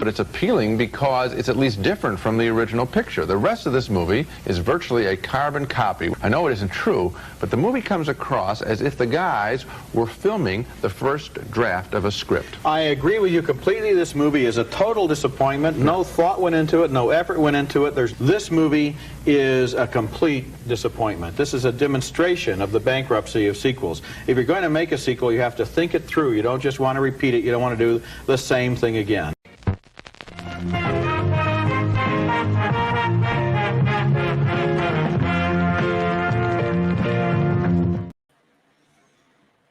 But it's appealing because it's at least different from the original picture. The rest of this movie is virtually a carbon copy. I know it isn't true, but the movie comes across as if the guys were filming the first draft of a script. I agree with you completely. This movie is a total disappointment. No thought went into it. No effort went into it. This movie is a complete disappointment. This is a demonstration of the bankruptcy of sequels. If you're going to make a sequel, you have to think it through. You don't just want to repeat it. You don't want to do the same thing again.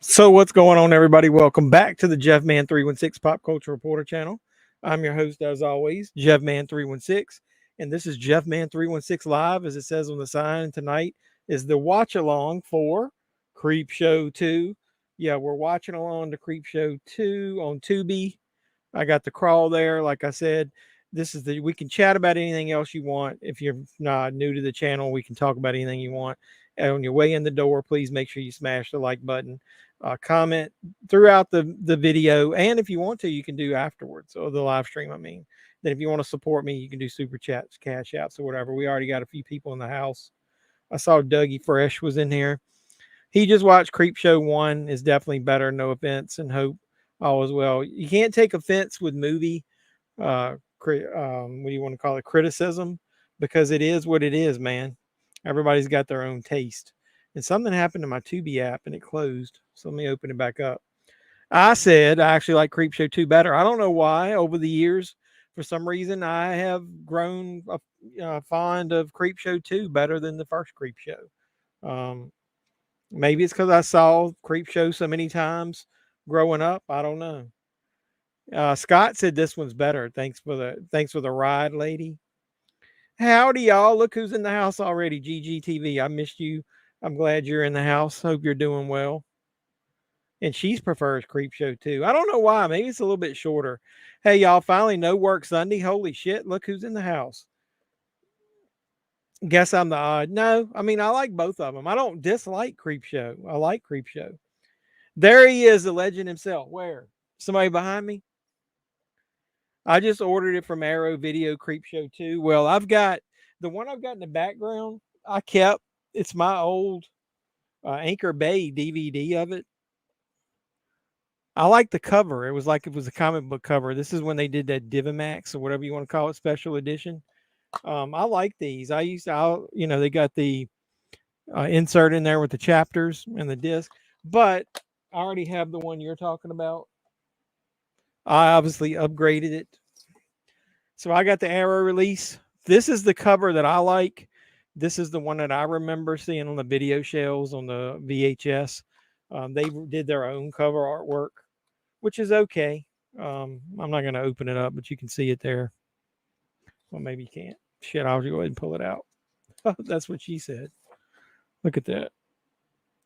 So what's going on, everybody? Welcome back to the JEFFMAN316 Pop Culture Reporter channel. I'm your host, as always, JEFFMAN316, and this is JEFFMAN316 Live, as it says on the sign. Tonight is the watch-along for Creepshow 2. Yeah, we're watching along to Creepshow 2 on Tubi. I got the crawl there. Like I said, we can chat about anything else you want. If you're not new to the channel, we can talk about anything you want. And on your way in the door, please make sure you smash the like button. Comment throughout the video, and if you want to, you can do afterwards, or the live stream. I mean, then if you want to support me, you can do super chats, cash outs, or whatever. We already got a few people in the house. I saw Dougie Fresh was in here. He just watched Creepshow 1. Is definitely better. No offense, and hope all is well. You can't take offense with movie what do you want to call it, criticism, because it is what it is, man. Everybody's got their own taste. And something happened to my Tubi app and it closed. So let me open it back up. I said I actually like Creepshow 2 better. I don't know why. Over the years, for some reason, I have grown fond of Creepshow 2 better than the first Creepshow. Maybe it's because I saw Creepshow so many times growing up. I don't know. Scott said this one's better. Thanks for the ride, lady. Howdy, y'all. Look who's in the house already. GGTV. I missed you. I'm glad you're in the house. Hope you're doing well. And she prefers Creepshow 2. I don't know why. Maybe it's a little bit shorter. Hey, y'all. Finally, no work Sunday. Holy shit. Look who's in the house. Guess I'm the odd. No, I mean, I like both of them. I don't dislike Creepshow. I like Creepshow. There he is, the legend himself. Where? Somebody behind me? I just ordered it from Arrow Video, Creepshow 2. Well, I've got the one I've got in the background. I kept. It's my old Anchor Bay DVD of it. I like the cover. It was like it was a comic book cover. This is when they did that Divimax or whatever you want to call it, special edition. I like these. They got the insert in there with the chapters and the disc, but I already have the one you're talking about. I obviously upgraded it. So I got the Arrow release. This is the cover that I like. This is the one that I remember seeing on the video shelves on the VHS. They did their own cover artwork, which is okay. I'm not going to open it up, but you can see it there. Well, maybe you can't. Shit, I'll go ahead and pull it out. That's what she said. Look at that.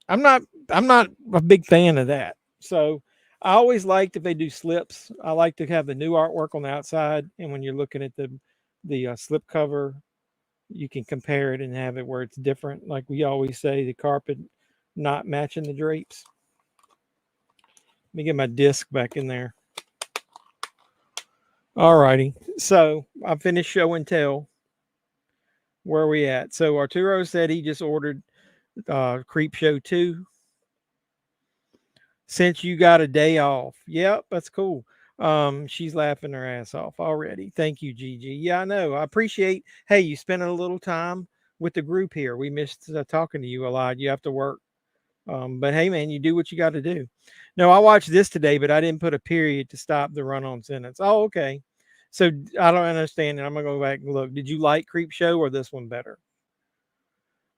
I'm not a big fan of that. So I always liked if they do slips. I like to have the new artwork on the outside, and when you're looking at the slip cover, you can compare it and have it where it's different. Like we always say, the carpet not matching the drapes. Let me get my disc back in there. All righty. So I finished show and tell. Where are we at? So Arturo said he just ordered Creepshow 2. Since you got a day off. Yep, that's cool. She's laughing her ass off already. Thank you, Gigi. Yeah, I know. I appreciate, hey, you spending a little time with the group here. We missed talking to you a lot. You have to work. But hey, man, you do what you got to do. No, I watched this today, but I didn't put a period to stop the run-on sentence. Oh, okay. So I don't understand, and I'm going to go back and look. Did you like Creepshow or this one better?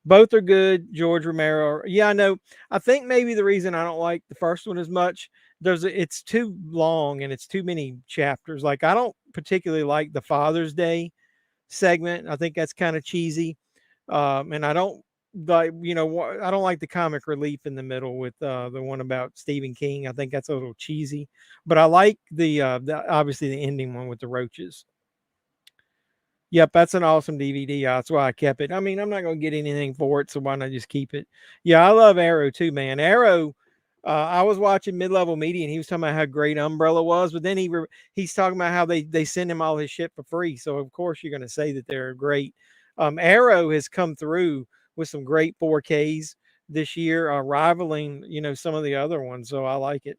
Both are good. George Romero. Yeah, I know. I think maybe the reason I don't like the first one as much, it's too long and it's too many chapters. Like, I don't particularly like the Father's Day segment. I think that's kind of cheesy. And I don't like, I don't like the comic relief in the middle with the one about Stephen King. I think that's a little cheesy. But I like the obviously the ending one with the roaches. Yep, that's an awesome DVD. That's why I kept it. I mean, I'm not going to get anything for it, so why not just keep it? Yeah, I love Arrow too, man. Arrow, I was watching Mid-Level Media, and he was talking about how great Umbrella was, but then he's talking about how they send him all his shit for free. So of course you're going to say that they're great. Arrow has come through with some great 4Ks this year, rivaling some of the other ones. So I like it.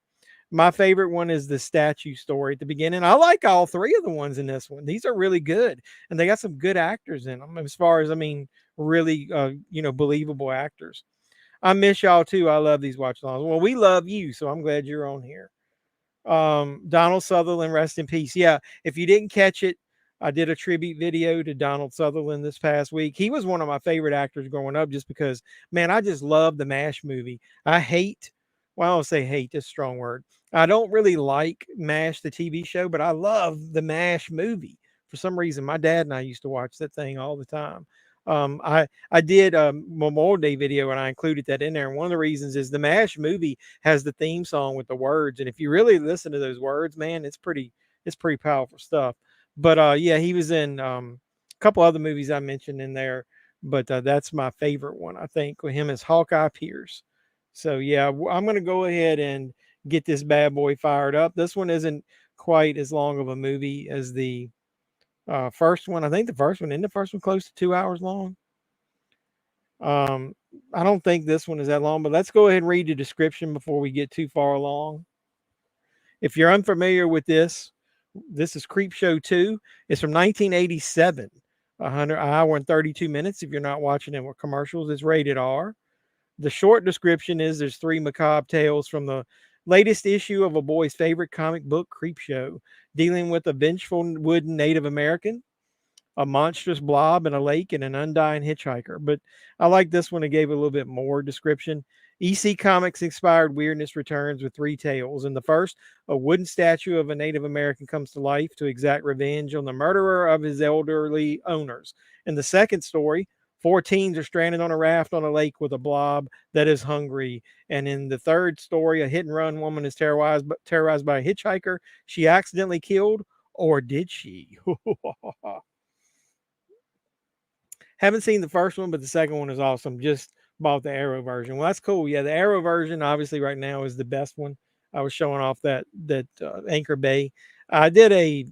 My favorite one is the statue story at the beginning. I like all three of the ones in this one. These are really good, and they got some good actors in them. As far as really believable actors. I miss y'all too. I love these watch alongs. Well, we love you, so I'm glad you're on here. Donald Sutherland, rest in peace. Yeah, if you didn't catch it, I did a tribute video to Donald Sutherland this past week. He was one of my favorite actors growing up just because, man, I just love the MASH movie. I hate, well, I don't say hate, that's a strong word. I don't really like MASH, the TV show, but I love the MASH movie. For some reason, my dad and I used to watch that thing all the time. I did a Memorial Day video and I included that in there. And one of the reasons is the MASH movie has the theme song with the words. And if you really listen to those words, man, it's pretty powerful stuff. But yeah, he was in a couple other movies I mentioned in there. But that's my favorite one, I think, with him as Hawkeye Pierce. So yeah, I'm going to go ahead and get this bad boy fired up. This one isn't quite as long of a movie as the first one. I think the first one close to 2 hours long. I don't think this one is that long, but let's go ahead and read the description before we get too far along. If you're unfamiliar with this is Creepshow 2. It's from 1987. 100 hour and 32 minutes. If you're not watching it with commercials, it's rated R. The short description is there's 3 macabre tales from the latest issue of a boy's favorite comic book, Creepshow, dealing with a vengeful wooden Native American, a monstrous blob in a lake, and an undying hitchhiker. But I like this one. It gave a little bit more description. EC Comics inspired weirdness returns with 3 tales. In the first, a wooden statue of a Native American comes to life to exact revenge on the murderer of his elderly owners. In the second story, 4 teens are stranded on a raft on a lake with a blob that is hungry. And in the third story, a hit and run woman is terrorized by a hitchhiker she accidentally killed, or did she? Haven't seen the first one, but the second one is awesome. Just bought the Arrow version. Well, that's cool. Yeah, the Arrow version obviously right now is the best one. I was showing off that Anchor Bay. I did a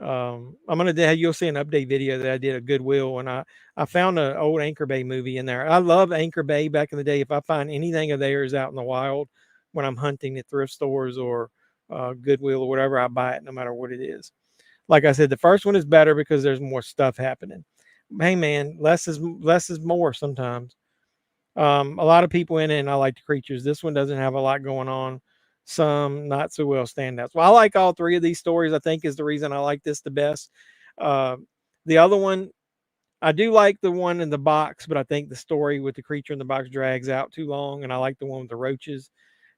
you'll see an update video that I did at Goodwill, and I found an old Anchor Bay movie in there. I love Anchor Bay back in the day. If I find anything of theirs out in the wild when I'm hunting at thrift stores or Goodwill or whatever, I buy it no matter what it is. Like I said, the first one is better because there's more stuff happening. Hey man, less is more sometimes. A lot of people in it, and I like the creatures. This one doesn't have a lot going on. Some not so well standouts. Well, I like all 3 of these stories. I think is the reason I like this the best. The other one, I do like the one in the box, but I think the story with the creature in the box drags out too long, and I like the one with the roaches.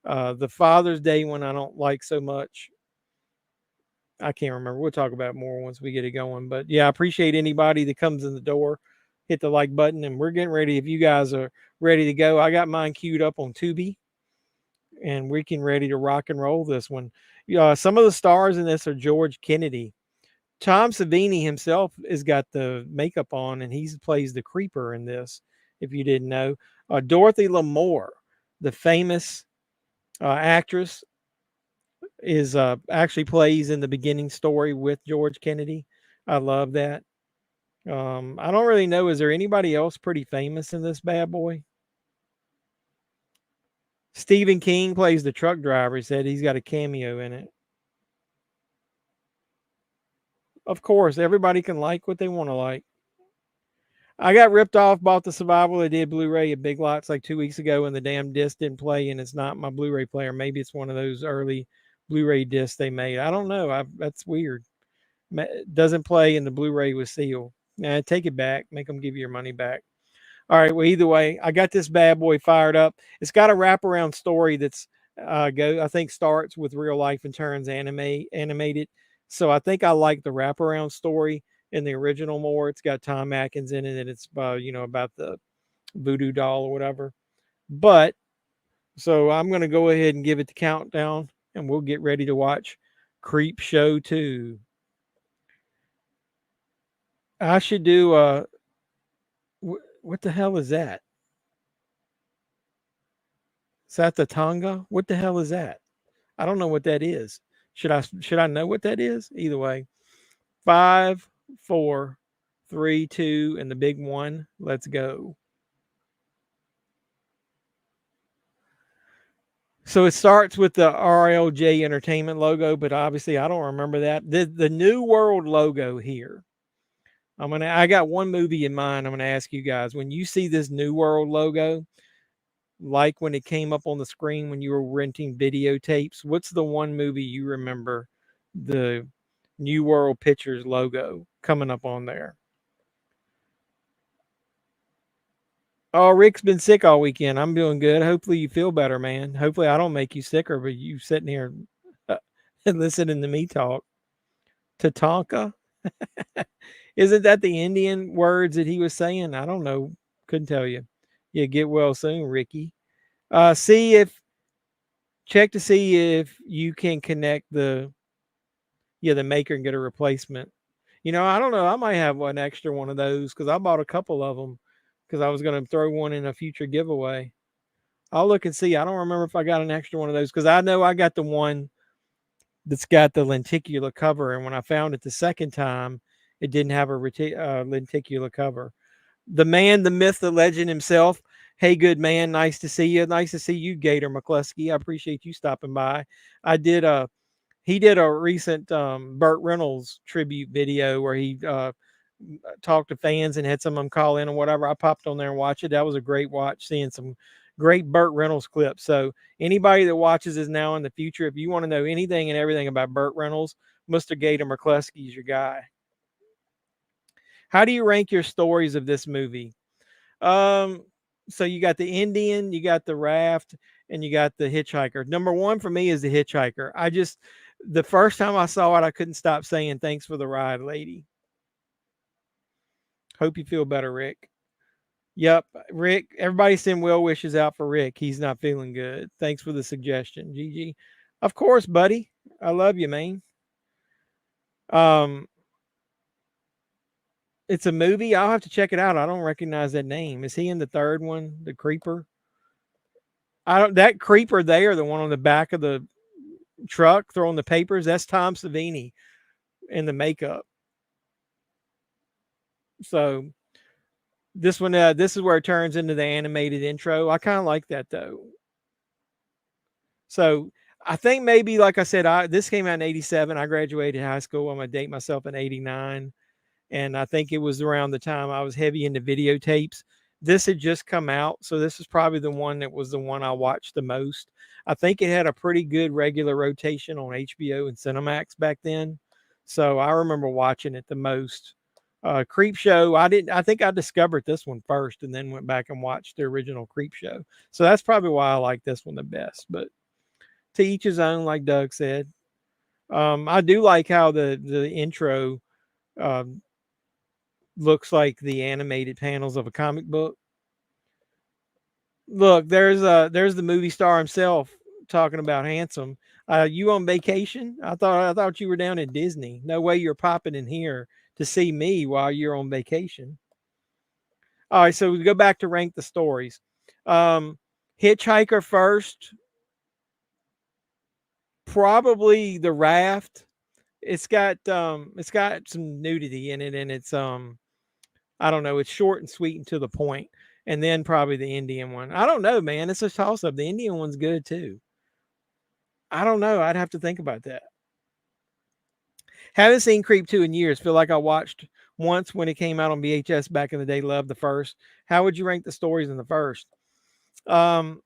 The Father's Day one I don't like so much. I can't remember. We'll talk about it more once we get it going. But yeah, I appreciate anybody that comes in the door. Hit the like button, and we're getting ready. If you guys are ready to go, I got mine queued up on Tubi, and we're getting ready to rock and roll this one. Some of the stars in this are George Kennedy. Tom Savini himself has got the makeup on, and he plays the creeper in this, if you didn't know. Dorothy Lamour, the famous actress, is actually plays in the beginning story with George Kennedy. I love that. I don't really know. Is there anybody else pretty famous in this bad boy? Stephen King plays the truck driver. He said he's got a cameo in it. Of course, everybody can like what they want to like. I got ripped off, bought the Survival. They did Blu-ray at Big Lots like 2 weeks ago, and the damn disc didn't play, and it's not my Blu-ray player. Maybe it's one of those early Blu-ray discs they made. I don't know. That's weird. Doesn't play, and the Blu-ray was sealed. Nah, take it back. Make them give you your money back. All right. Well, either way, I got this bad boy fired up. It's got a wraparound story that's I think starts with real life and turns animated. So I think I like the wraparound story in the original more. It's got Tom Atkins in it, and it's about the voodoo doll or whatever. But so I'm going to go ahead and give it the countdown, and we'll get ready to watch Creepshow 2. I should do what the hell is that? Satatonga? What the hell is that? I don't know what that is. Should I know what that is? Either way. 5, 4, 3, 2, and the big one. Let's go. So it starts with the RLJ Entertainment logo, but obviously I don't remember that. The New World logo here. I got one movie in mind. I'm gonna ask you guys, when you see this New World logo, like when it came up on the screen when you were renting videotapes, what's the one movie you remember the New World Pictures logo coming up on there? Oh, Rick's been sick all weekend. I'm doing good. Hopefully you feel better, man. Hopefully I don't make you sicker, but you sitting here uh, and listening to me talk. Tatanka? Isn't that the Indian words that he was saying? I don't know. Couldn't tell you. Yeah, get well soon, Ricky. See if check to see if you can connect the maker and get a replacement. I don't know. I might have one extra one of those because I bought a couple of them because I was going to throw one in a future giveaway. I'll look and see. I don't remember if I got an extra one of those because I know I got the one that's got the lenticular cover, and when I found it the second time, it didn't have a lenticular cover. The man, the myth, the legend himself. Hey, good man. Nice to see you. Nice to see you, Gator McCluskey. I appreciate you stopping by. I did he did a recent Burt Reynolds tribute video where he talked to fans and had some of them call in or whatever. I popped on there and watched it. That was a great watch, seeing some great Burt Reynolds clips. So anybody that watches this now in the future, if you want to know anything and everything about Burt Reynolds, Mr. Gator McCluskey is your guy. How do you rank your stories of this movie? So you got the Indian, you got the raft, and you got the hitchhiker. Number one for me is the hitchhiker. The first time I saw it, I couldn't stop saying thanks for the ride, lady. Hope you feel better, Rick. Yep, Rick. Everybody send well wishes out for Rick. He's not feeling good. Thanks for the suggestion, Gigi. Of course, buddy. I love you, man. It's a movie. I'll have to check it out. I don't recognize that name. Is he in the third one, the creeper? That creeper there, the one on the back of the truck throwing the papers, that's Tom Savini in the makeup. So this is where it turns into the animated intro. I kind of like that though. So I think maybe, like I said, this came out in 87. I graduated high school. I'm gonna date myself in 89. And I think it was around the time I was heavy into videotapes. This had just come out, so this is probably the one that was the one I watched the most. I think it had a pretty good regular rotation on HBO and Cinemax back then, so I remember watching it the most. Creepshow, I think I discovered this one first and then went back and watched the original Creepshow. So that's probably why I like this one the best, but to each his own, like Doug said. I do like how the intro looks like the animated panels of a comic book. Look, there's the movie star himself talking about handsome. You on vacation? I thought you were down at Disney. No way you're popping in here to see me while you're on vacation. All right, so we go back to rank the stories. Hitchhiker first. Probably the raft. It's got some nudity in it, and it's I don't know, it's short and sweet and to the point. And then probably the Indian one. I don't know, man. It's a toss up. The Indian one's good too. I don't know. I'd have to think about that. Haven't seen Creep 2 in years. Feel like I watched once when it came out on VHS back in the day. Loved the first. How would you rank the stories in the first? I'm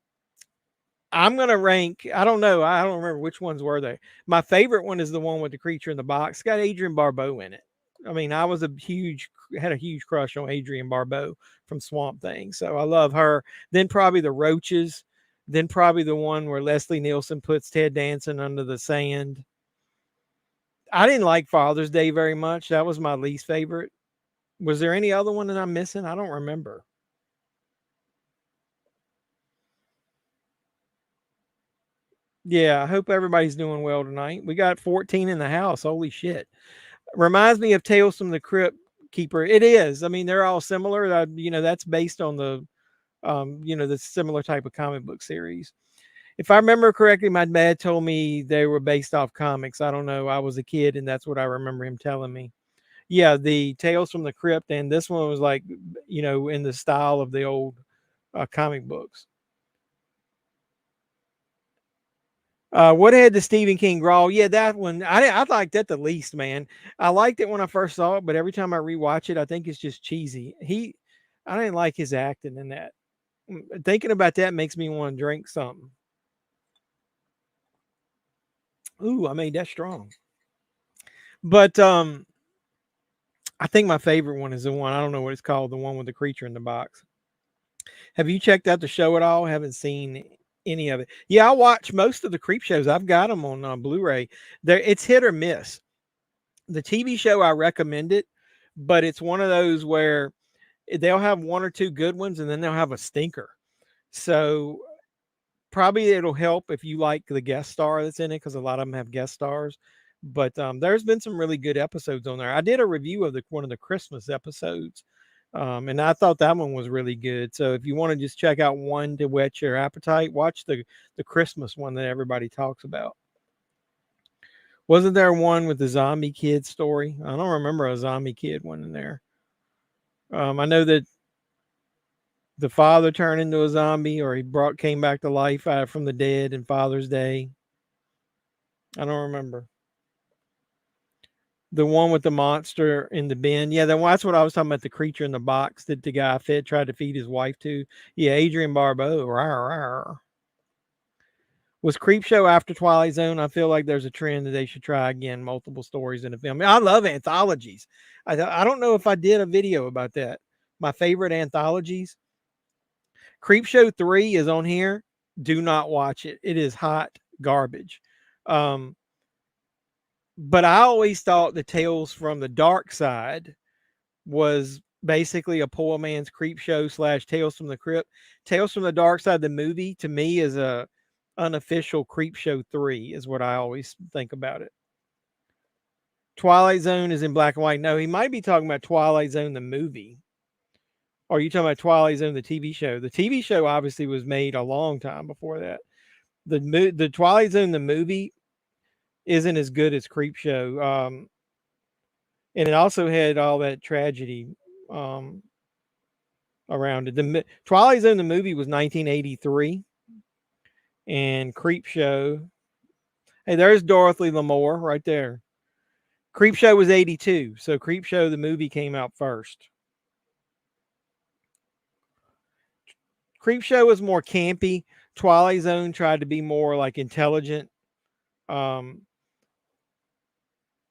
gonna rank. I don't know. I don't remember which ones were they. My favorite one is the one with the creature in the box. It's got Adrienne Barbeau in it. I mean, I had a huge crush on Adrienne Barbeau from Swamp Thing, so I love her. Then probably the Roaches. Then probably the one where Leslie Nielsen puts Ted Danson under the sand. I didn't like Father's Day very much. That was my least favorite. Was there any other one that I'm missing? I don't remember. Yeah, I hope everybody's doing well tonight. We got 14 in the house. Holy shit. Reminds me of Tales from the Crypt Keeper. It is. I mean, they're all similar. That's based on the the similar type of comic book series. If I remember correctly, my dad told me they were based off comics. I don't know. I was a kid, and that's what I remember him telling me. Yeah, the Tales from the Crypt, and this one was like, in the style of the old comic books. What had the Stephen King growl? Yeah, that one. I liked that the least, man. I liked it when I first saw it, but every time I rewatch it, I think it's just cheesy. I didn't like his acting in that. Thinking about that makes me want to drink something. Ooh, I made that strong. But I think my favorite one is the one, I don't know what it's called, the one with the creature in the box. Have you checked out the show at all? Haven't seen any of it. Yeah, I watch most of the creep shows. I've got them on Blu-ray. It's hit or miss. The TV show, I recommend it, but it's one of those where they'll have one or two good ones and then they'll have a stinker. So probably it'll help if you like the guest star that's in it, because a lot of them have guest stars. But there's been some really good episodes on there. I did a review of one of the Christmas episodes, and I thought that one was really good. So if you want to just check out one to whet your appetite, watch the Christmas one that everybody talks about. Wasn't there one with the zombie kid story? I don't remember a zombie kid one in there. I know that the father turned into a zombie, or he came back to life from the dead in Father's Day. I don't remember. The one with the monster in the bin. Yeah, that's what I was talking about. The creature in the box that the guy tried to feed his wife to. Yeah, Adrian Barbeau. Rawr, rawr. Was Creepshow after Twilight Zone? I feel like there's a trend that they should try again. Multiple stories in a film. I love anthologies. I don't know if I did a video about that. My favorite anthologies. Creepshow 3 is on here. Do not watch it. It is hot garbage. But I always thought the Tales from the Dark Side was basically a poor man's Creepshow / Tales from the Crypt. Tales from the Dark Side, the movie, to me is a unofficial Creepshow 3, is what I always think about it. Twilight Zone is in black and white. No, he might be talking about Twilight Zone, the movie. Or are you talking about Twilight Zone, the TV show? The TV show obviously was made a long time before that. The Twilight Zone, the movie, isn't as good as Creepshow. And it also had all that tragedy around it. The Twilight Zone, the movie, was 1983. And Creepshow, hey, there's Dorothy Lamour right there. Creepshow was 82. So Creepshow, the movie, came out first. Creepshow was more campy. Twilight Zone tried to be more like intelligent. I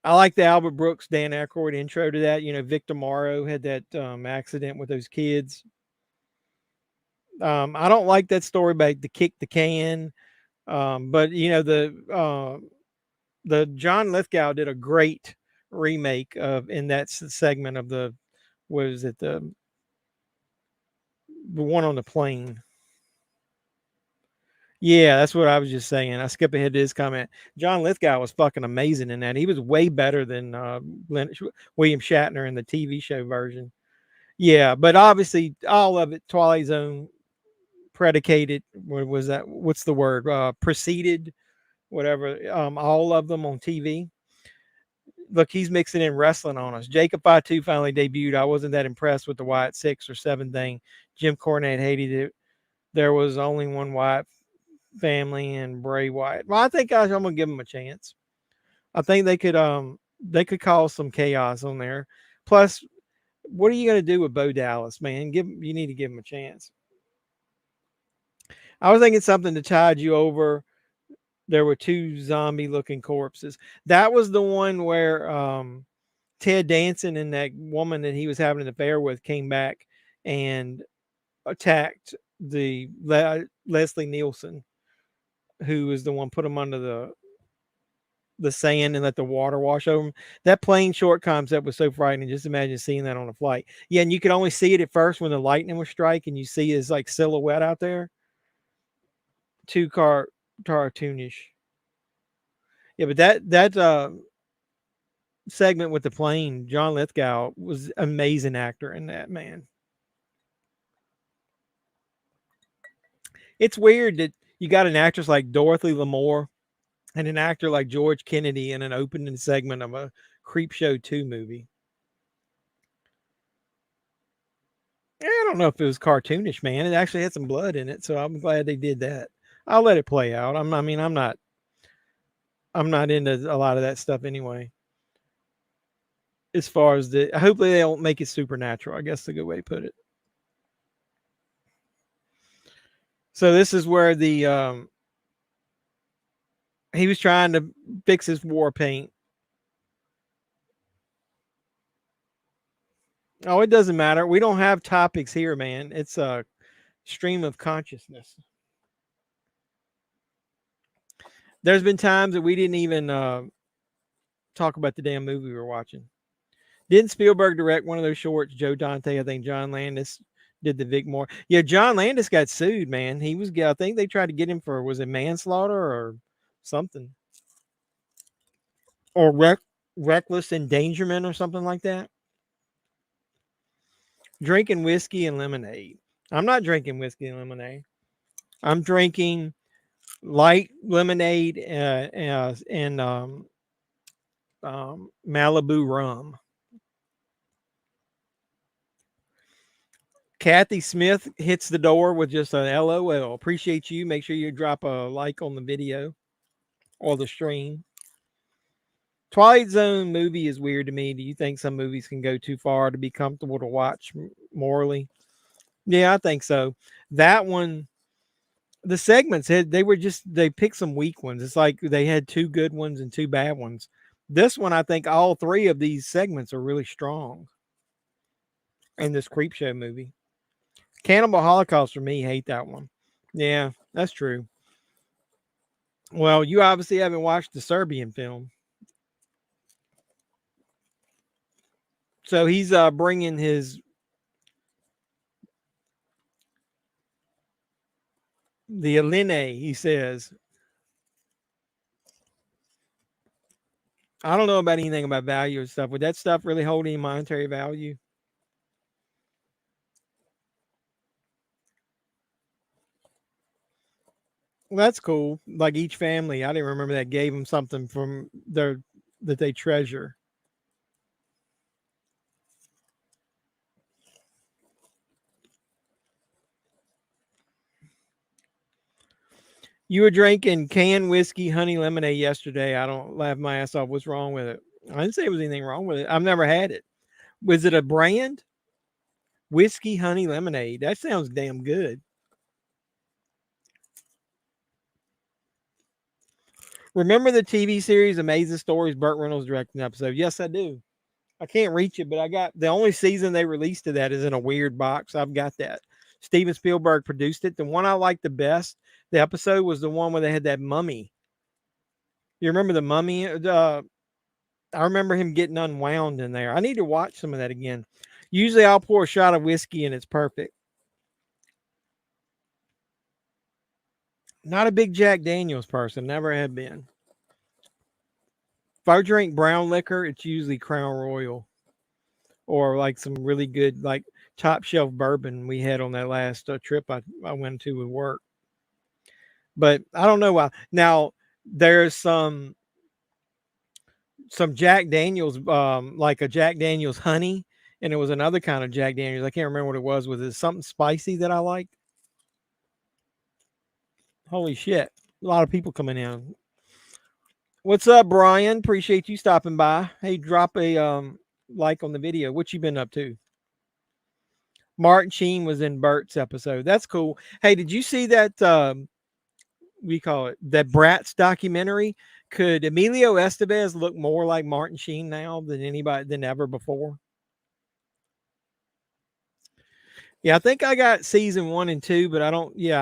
like the Albert Brooks, Dan Aykroyd intro to that. Victor Morrow had that accident with those kids. I don't like that story about the kick the can. But the John Lithgow did a great remake in that segment of the one on the plane. Yeah, that's what I was just saying. I skip ahead to his comment. John Lithgow was fucking amazing in that. He was way better than William Shatner in the TV show version. Yeah, but obviously all of it, Twilight Zone, predicated. What was that? What's the word? Preceded, whatever. All of them on TV. Look, he's mixing in wrestling on us. Jacob Fatu finally debuted. I wasn't that impressed with the Wyatt 6 or 7 thing. Jim Cornette hated it. There was only one Wyatt family and Bray Wyatt. Well, I think I'm gonna give him a chance. I think they could cause some chaos on there. Plus, what are you gonna do with Bo Dallas, man? You need to give him a chance. I was thinking something to tide you over. There were 2 zombie-looking corpses. That was the one where Ted Danson and that woman that he was having an affair with came back and attacked the Leslie Nielsen, who was the one put him under the sand and let the water wash over him. That plane short concept was so frightening. Just imagine seeing that on a flight. Yeah, and you could only see it at first when the lightning was striking. You see his like silhouette out there. Too cartoonish. Yeah, but that segment with the plane, John Lithgow was amazing actor in that, man. It's weird that You got an actress like Dorothy Lamour and an actor like George Kennedy in an opening segment of a Creepshow 2 movie. I don't know if it was cartoonish, man. It actually had some blood in it, so I'm glad they did that. I'll let it play out. I'm not into a lot of that stuff anyway. As far as hopefully they don't make it supernatural. I guess is a good way to put it. So this is where he was trying to fix his war paint. Oh, it doesn't matter. We don't have topics here, man. It's a stream of consciousness. There's been times that we didn't even talk about the damn movie we were watching. Didn't Spielberg direct one of those shorts? Joe Dante, I think John Landis did the Vic Moore. Yeah, John Landis got sued, man. I think they tried to get him for, was it manslaughter or something? Or reckless endangerment or something like that. Drinking whiskey and lemonade. I'm not drinking whiskey and lemonade. I'm drinking light lemonade and Malibu rum. Kathy Smith hits the door with just an LOL. Appreciate you. Make sure you drop a like on the video or the stream. Twilight Zone movie is weird to me. Do you think some movies can go too far to be comfortable to watch morally? Yeah, I think so. That one, the segments they picked some weak ones. It's like they had 2 good ones and 2 bad ones. This one, I think all 3 of these segments are really strong in this Creepshow movie. Cannibal Holocaust for me, hate that one. Yeah, that's true. Well, you obviously haven't watched the Serbian film. So he's bringing the Aline, he says. I don't know about anything about value and stuff. Would that stuff really hold any monetary value? Well, that's cool. Like each family, I didn't remember that gave them something from that they treasure. You were drinking canned whiskey, honey lemonade yesterday. I don't laugh my ass off. What's wrong with it? I didn't say there was anything wrong with it. I've never had it. Was it a brand? Whiskey, honey lemonade. That sounds damn good. Remember the TV series Amazing Stories? Burt Reynolds directed an episode. Yes, I do. I can't reach it, but I got the only season they released of that is in a weird box. I've got that. Steven Spielberg produced it. The one I liked the best, the episode was the one where they had that mummy. You remember the mummy? I remember him getting unwound in there. I need to watch some of that again. Usually I'll pour a shot of whiskey and it's perfect. Not a big Jack Daniels person. Never have been. If I drink brown liquor, it's usually Crown Royal or like some really good, like top shelf bourbon we had on that last trip I went to with work. But I don't know why. Now there's some Jack Daniels, like a Jack Daniels honey, and it was another kind of Jack Daniels. I can't remember what it was. Was it something spicy that I liked? Holy shit. A lot of people coming in. What's up, Brian? Appreciate you stopping by. Hey, drop a like on the video. What you been up to? Martin Sheen was in Bert's episode. That's cool. Hey, did you see that we call it that Bratz documentary? Could Emilio Estevez look more like Martin Sheen now than ever before? Yeah, I think I got season 1 and 2, but I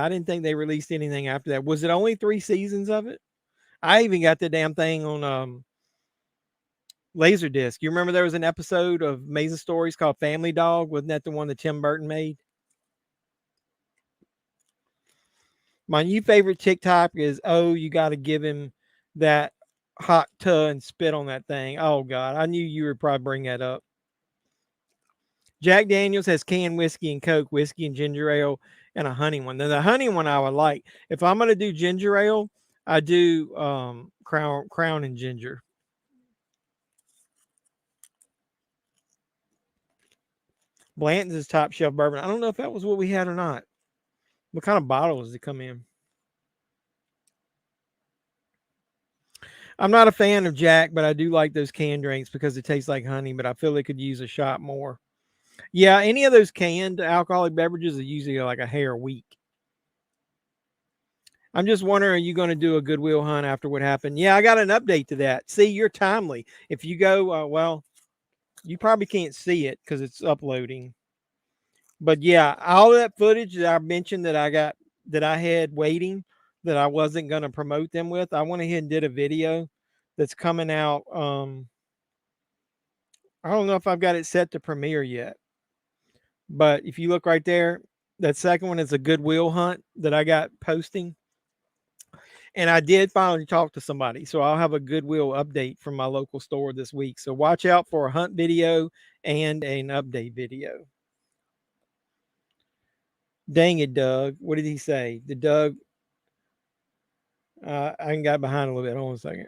didn't think they released anything after that. Was it only 3 seasons of it? I even got the damn thing on Laserdisc. You remember there was an episode of Amazing Stories called Family Dog? Wasn't that the one that Tim Burton made? My new favorite TikTok is, oh, you got to give him that hot tub and spit on that thing. Oh, God. I knew you would probably bring that up. Jack Daniels has canned whiskey and Coke, whiskey and ginger ale, and a honey one. Now, the honey one I would like. If I'm going to do ginger ale, I do Crown and ginger. Blanton's is top shelf bourbon. I don't know if that was what we had or not. What kind of bottles does it come in? I'm not a fan of Jack, but I do like those canned drinks because it tastes like honey, but I feel they could use a shot more. Yeah, any of those canned alcoholic beverages are usually like a hair weak. I'm just wondering, are you going to do a Goodwill hunt after what happened? Yeah, I got an update to that. See, you're timely. If you go, well, you probably can't see it because it's uploading. But yeah, all that footage that I mentioned that I had waiting that I wasn't going to promote them with, I went ahead and did a video that's coming out. I don't know if I've got it set to premiere yet, but if you look right there, that second one is a Goodwill hunt that I got posting. And I did finally talk to somebody. So I'll have a Goodwill update from my local store this week. So watch out for a hunt video and an update video. Dang it, Doug. What did he say? The Doug. I got behind a little bit. Hold on a second.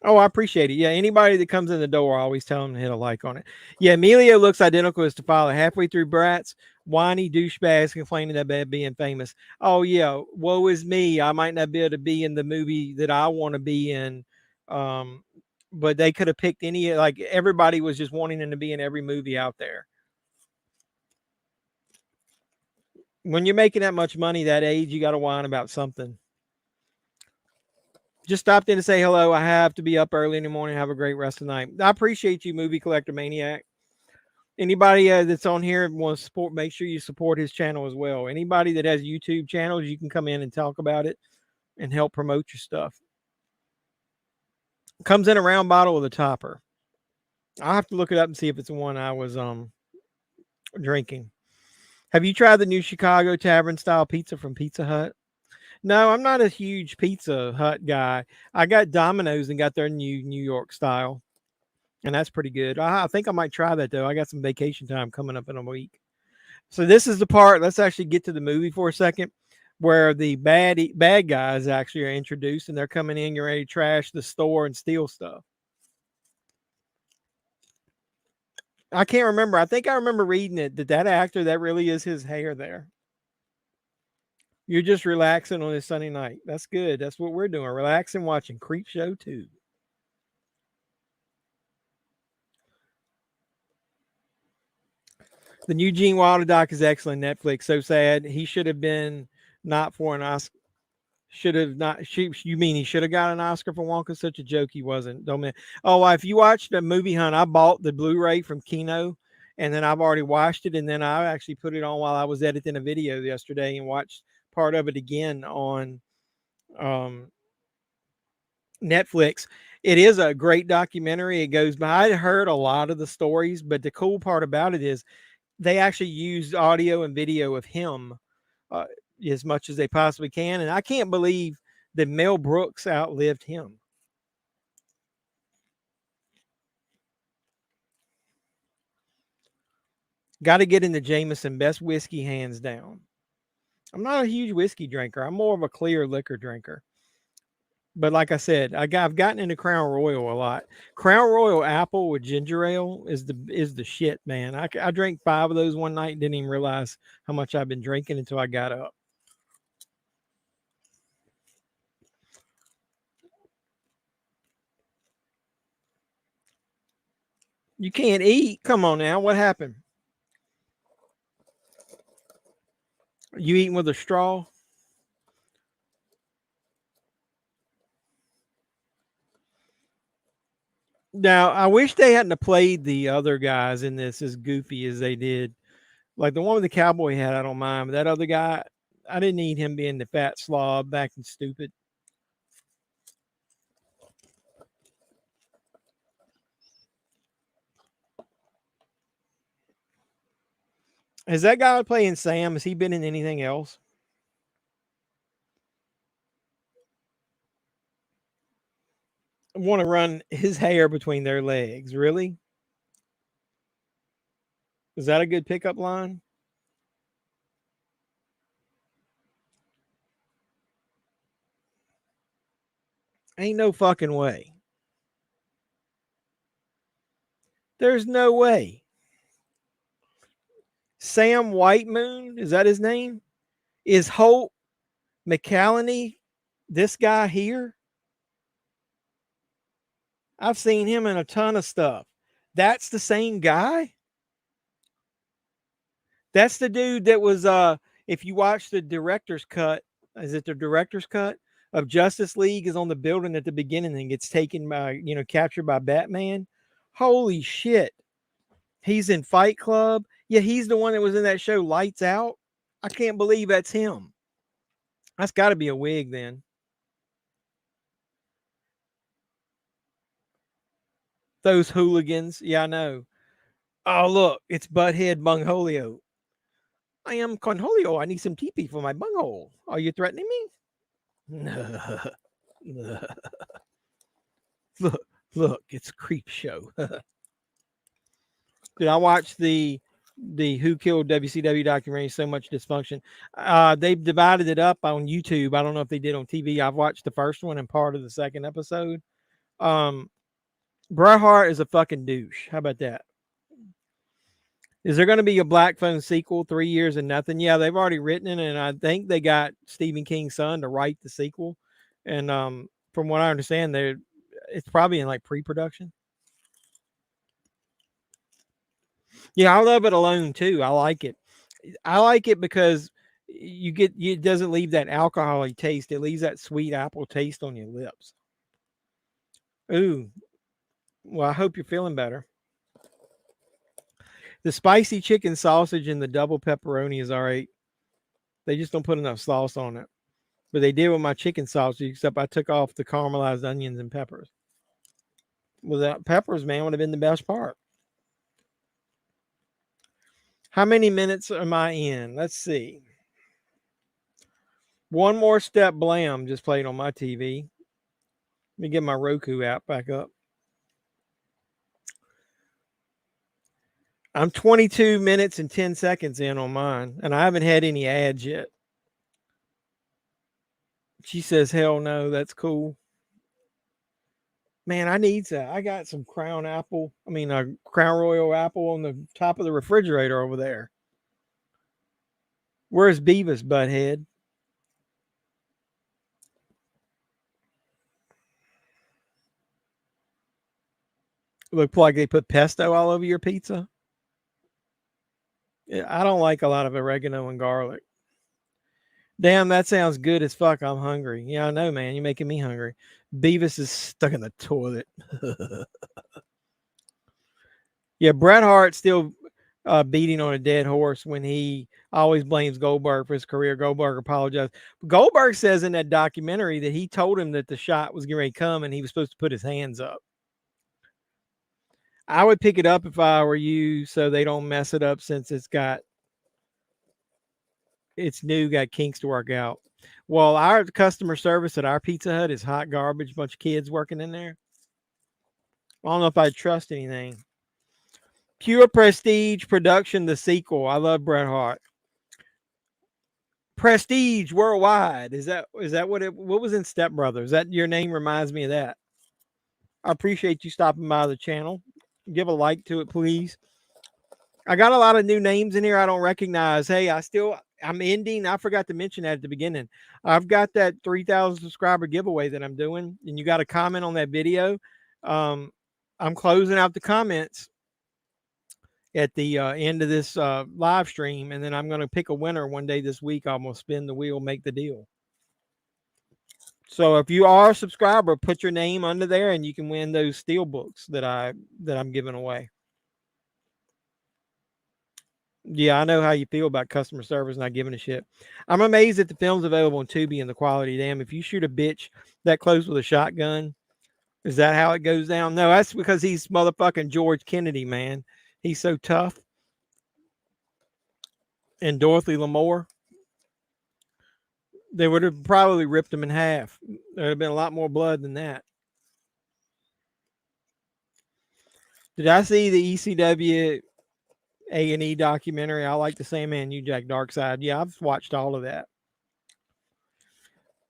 Oh, I appreciate it. Yeah, anybody that comes in the door, I always tell them to hit a like on it. Yeah, Emilio looks identical as to father. Halfway through Bratz, whiny douchebags complaining about being famous. Oh, yeah, woe is me. I might not be able to be in the movie that I want to be in. But they could have picked any, like everybody was just wanting them to be in every movie out there. When you're making that much money that age, you got to whine about something. Just stopped in to say hello. I have to be up early in the morning. Have a great rest of the night. I appreciate you, Movie Collector Maniac. Anybody that's on here wants to support, make sure you support his channel as well. Anybody that has YouTube channels, you can come in and talk about it and help promote your stuff. Comes in a round bottle with a topper. I'll have to look it up and see if it's the one I was drinking. Have you tried the new Chicago Tavern style pizza from Pizza Hut? No, I'm not a huge Pizza Hut guy. I got Domino's and got their new New York style, and that's pretty good. I think I might try that though. I got some vacation time coming up in a week. So this is the part. Let's actually get to the movie for a second, where the bad guys actually are introduced, and they're coming in, you're ready to trash the store and steal stuff. I can't remember. I think I remember reading it that actor, that really is his hair there. You're just relaxing on this Sunday night. That's good. That's what we're doing. Relaxing, watching Creepshow 2. The new Gene Wilder doc is excellent. Netflix. So sad. He should have been not for an Oscar. Should have not. You mean he should have got an Oscar for Wonka? Such a joke. He wasn't. Don't man. Oh, if you watched the movie hunt, I bought the Blu-ray from Kino, and then I've already watched it, and then I actually put it on while I was editing a video yesterday and watched part of it again on Netflix. It is a great documentary. It goes by. I heard a lot of the stories, but the cool part about it is they actually used audio and video of him as much as they possibly can. And I can't believe that Mel Brooks outlived him. Got to get into Jameson, best whiskey hands down. I'm not a huge whiskey drinker. I'm more of a clear liquor drinker. But like I said, I've gotten into Crown Royal a lot. Crown Royal apple with ginger ale is the shit, man. I drank 5 of those one night and didn't even realize how much I've been drinking until I got up. You can't eat. Come on now. What happened? You eating with a straw? Now, I wish they hadn't played the other guys in this as goofy as they did. Like the one with the cowboy hat, I don't mind. But that other guy, I didn't need him being the fat slob, acting stupid. Has that guy playing Sam? Has he been in anything else? Want to run his hair between their legs? Really? Is that a good pickup line? Ain't no fucking way. There's no way. Sam Whitemoon, is that his name? Is Holt McCallany this guy here? I've seen him in a ton of stuff. That's the same guy? That's the dude that was if you watch the director's cut, is it the director's cut of Justice League is on the building at the beginning and gets taken by, captured by Batman. Holy shit. He's in Fight Club. Yeah, he's the one that was in that show Lights Out. I can't believe that's him. That's got to be a wig then. Those hooligans. Yeah, I know. Oh, look, it's Butthead Bungholio. I am Conholio. I need some teepee for my bunghole. Are you threatening me? Look, it's Creepshow. Did I watch the Who Killed WCW documentary? So much dysfunction. They've divided it up on YouTube. I don't know if they did on TV. I've watched the first one and part of the second episode. Bret Hart is a fucking douche. How about that? Is there going to be a Black Phone sequel, 3 years and nothing? Yeah, they've already written it, and I think they got Stephen King's son to write the sequel. And from what I understand, it's probably in like pre-production. Yeah, I love it alone too. I like it. I like it because it doesn't leave that alcoholic taste. It leaves that sweet apple taste on your lips. Ooh. Well, I hope you're feeling better. The spicy chicken sausage and the double pepperoni is all right. They just don't put enough sauce on it. But they did with my chicken sausage, except I took off the caramelized onions and peppers. Without peppers, man, would have been the best part. How many minutes am I in? Let's see. One More Step Blam just played on my TV. Let me get my Roku app back up. I'm 22 minutes and 10 seconds in on mine, and I haven't had any ads yet. She says, hell no, that's cool. Man, I got some Crown Royal apple on the top of the refrigerator over there. Where's Beavis, butthead? Look like they put pesto all over your pizza. I don't like a lot of oregano and garlic. Damn, that sounds good as fuck. I'm hungry. Yeah, I know, man. You're making me hungry. Beavis is stuck in the toilet. Yeah, Bret Hart still beating on a dead horse when he always blames Goldberg for his career. Goldberg apologized. Goldberg says in that documentary that he told him that the shot was getting ready to come and he was supposed to put his hands up. I would pick it up if I were you so they don't mess it up since it's new, got kinks to work out. Well, our customer service at our Pizza Hut is hot garbage. Bunch of kids working in there. I don't know if I trust anything. Pure Prestige Production, the sequel. I love Bret Hart. Prestige Worldwide. Is that what was in Step Brothers? That your name reminds me of that. I appreciate you stopping by the channel. Give a like to it, please. I got a lot of new names in here I don't recognize. Hey, I'm ending. I forgot to mention that at the beginning. I've got that 3,000 subscriber giveaway that I'm doing, and you got to comment on that video. I'm closing out the comments at the end of this live stream, and then I'm going to pick a winner one day this week. I'm going to spin the wheel, make the deal. So if you are a subscriber, put your name under there, and you can win those steel books that I'm giving away. Yeah, I know how you feel about customer service not giving a shit. I'm amazed that the film's available on Tubi and the quality. Damn, if you shoot a bitch that close with a shotgun, is that how it goes down? No, that's because he's motherfucking George Kennedy, man. He's so tough. And Dorothy Lamour, they would have probably ripped him in half. There would have been a lot more blood than that. Did I see the ECW A&E documentary. I like the Sandman, You Jack Darkside. Yeah, I've watched all of that.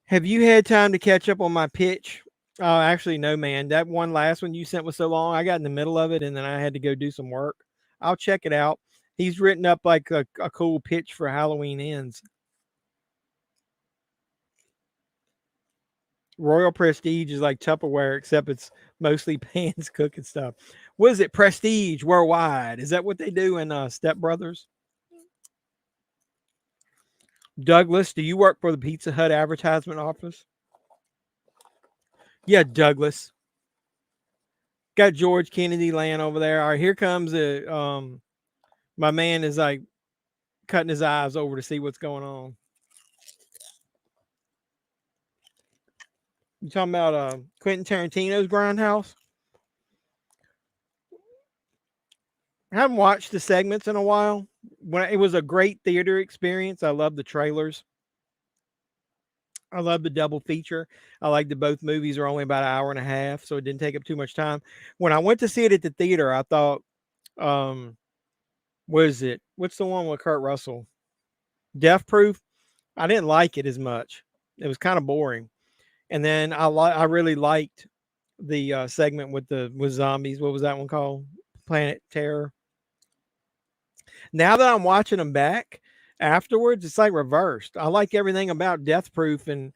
Have you had time to catch up on my pitch? Actually, no, man. That one last one you sent was so long. I got in the middle of it and then I had to go do some work. I'll check it out. He's written up like a cool pitch for Halloween Ends. Royal Prestige is like Tupperware, except it's mostly pans cooking stuff. What is it? Prestige Worldwide. Is that what they do in Step Brothers? Douglas, do you work for the Pizza Hut advertisement office? Yeah, Douglas. Got George Kennedy laying over there. All right, here comes my man is like cutting his eyes over to see what's going on. You talking about Quentin Tarantino's Grindhouse? I haven't watched the segments in a while. When it was a great theater experience, I love the trailers. I love the double feature. I like that both movies are only about an hour and a half, so it didn't take up too much time. When I went to see it at the theater, I thought, what is it? What's the one with Kurt Russell? Death Proof. I didn't like it as much. It was kind of boring. And then I really liked the segment with zombies. What was that one called? Planet Terror. Now that I'm watching them back afterwards, it's like reversed. I like everything about Death Proof and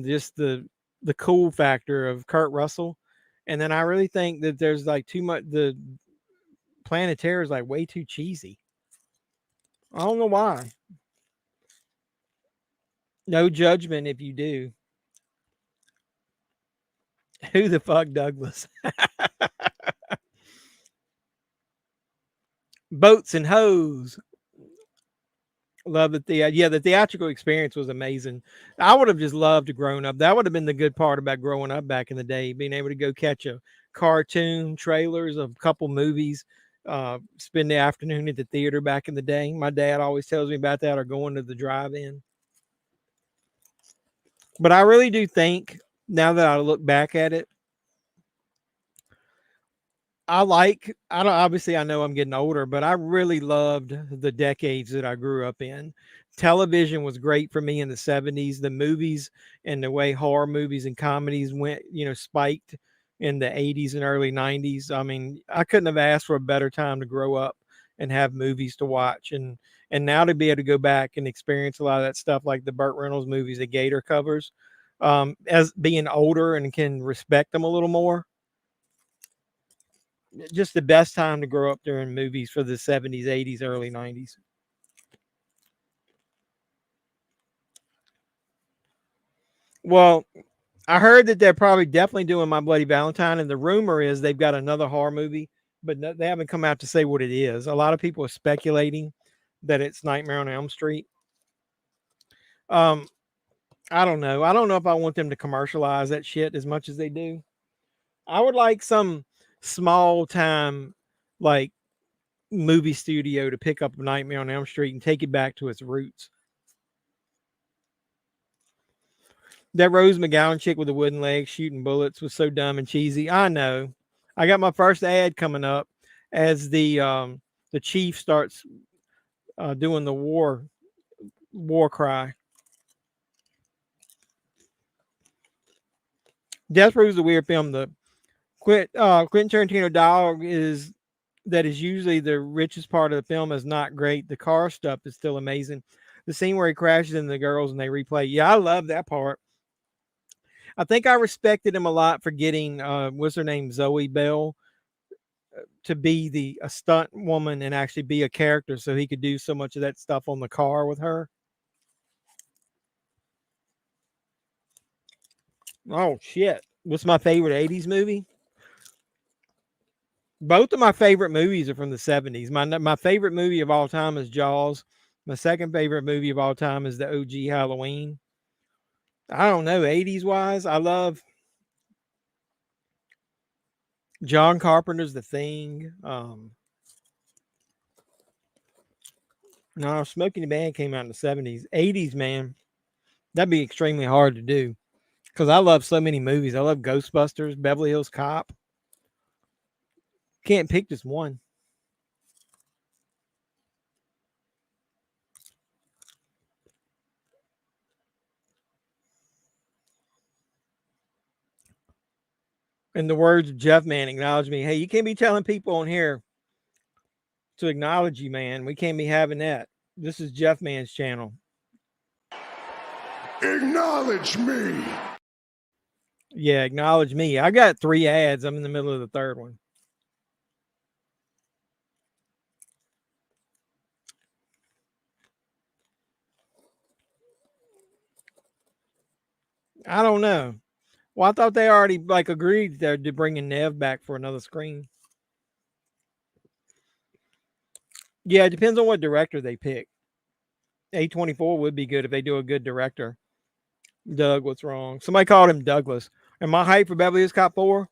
just the cool factor of Kurt Russell. And then I really think that there's like too much. The Planet Terror is like way too cheesy. I don't know why. No judgment if you do. Who the fuck, Douglas? Boats and Hoes. Love that the theatrical experience was amazing. I would have just loved to grown up. That would have been the good part about growing up back in the day, being able to go catch a cartoon, trailers of a couple movies, spend the afternoon at the theater back in the day. My dad always tells me about that, or going to the drive-in. But I really do think, now that I look back at it, obviously I know I'm getting older, but I really loved the decades that I grew up in. Television was great for me in the 70s. The movies and the way horror movies and comedies went, spiked in the 80s and early 90s. I mean, I couldn't have asked for a better time to grow up and have movies to watch. And now to be able to go back and experience a lot of that stuff, like the Burt Reynolds movies, the Gator covers, as being older and can respect them a little more. Just the best time to grow up during movies for the 70s, 80s, early 90s. Well, I heard that they're probably definitely doing My Bloody Valentine, and the rumor is they've got another horror movie, but they haven't come out to say what it is. A lot of people are speculating that it's Nightmare on Elm Street. I don't know. I don't know if I want them to commercialize that shit as much as they do. I would like some small time, like, movie studio to pick up Nightmare on Elm Street and take it back to its roots. That Rose McGowan chick with the wooden legs shooting bullets was so dumb and cheesy. I know. I got my first ad coming up as the chief starts doing the war cry. Death Proof is a weird film. The Quentin Tarantino dialogue is usually the richest part of the film is not great. The car stuff is still amazing. The scene where he crashes into the girls and they replay. Yeah, I love that part. I think I respected him a lot for getting what's her name, Zoe Bell, to be a stunt woman and actually be a character, so he could do so much of that stuff on the car with her. Oh shit! What's my favorite 80s movie? Both of my favorite movies are from the 70s. My favorite movie of all time is Jaws. My second favorite movie of all time is the OG Halloween. I don't know, 80s wise, I love John Carpenter's The Thing. No, Smokey and the Band came out in the 70s. 80s, man, that'd be extremely hard to do because I love so many movies. I love Ghostbusters, Beverly Hills Cop. Can't pick just one. In the words of Jeff Man, acknowledge me. Hey, you can't be telling people on here to acknowledge you, man. We can't be having that. This is Jeff Man's channel. Acknowledge me. Yeah, acknowledge me. I got 3 ads. I'm in the middle of the 3rd one. I don't know. Well, I thought they already like agreed to bringing Nev back for another screen. Yeah, it depends on what director they pick. A24 would be good if they do a good director. Doug, what's wrong? Somebody called him Douglas. Am I hyped for Beverly Hills Cop 4?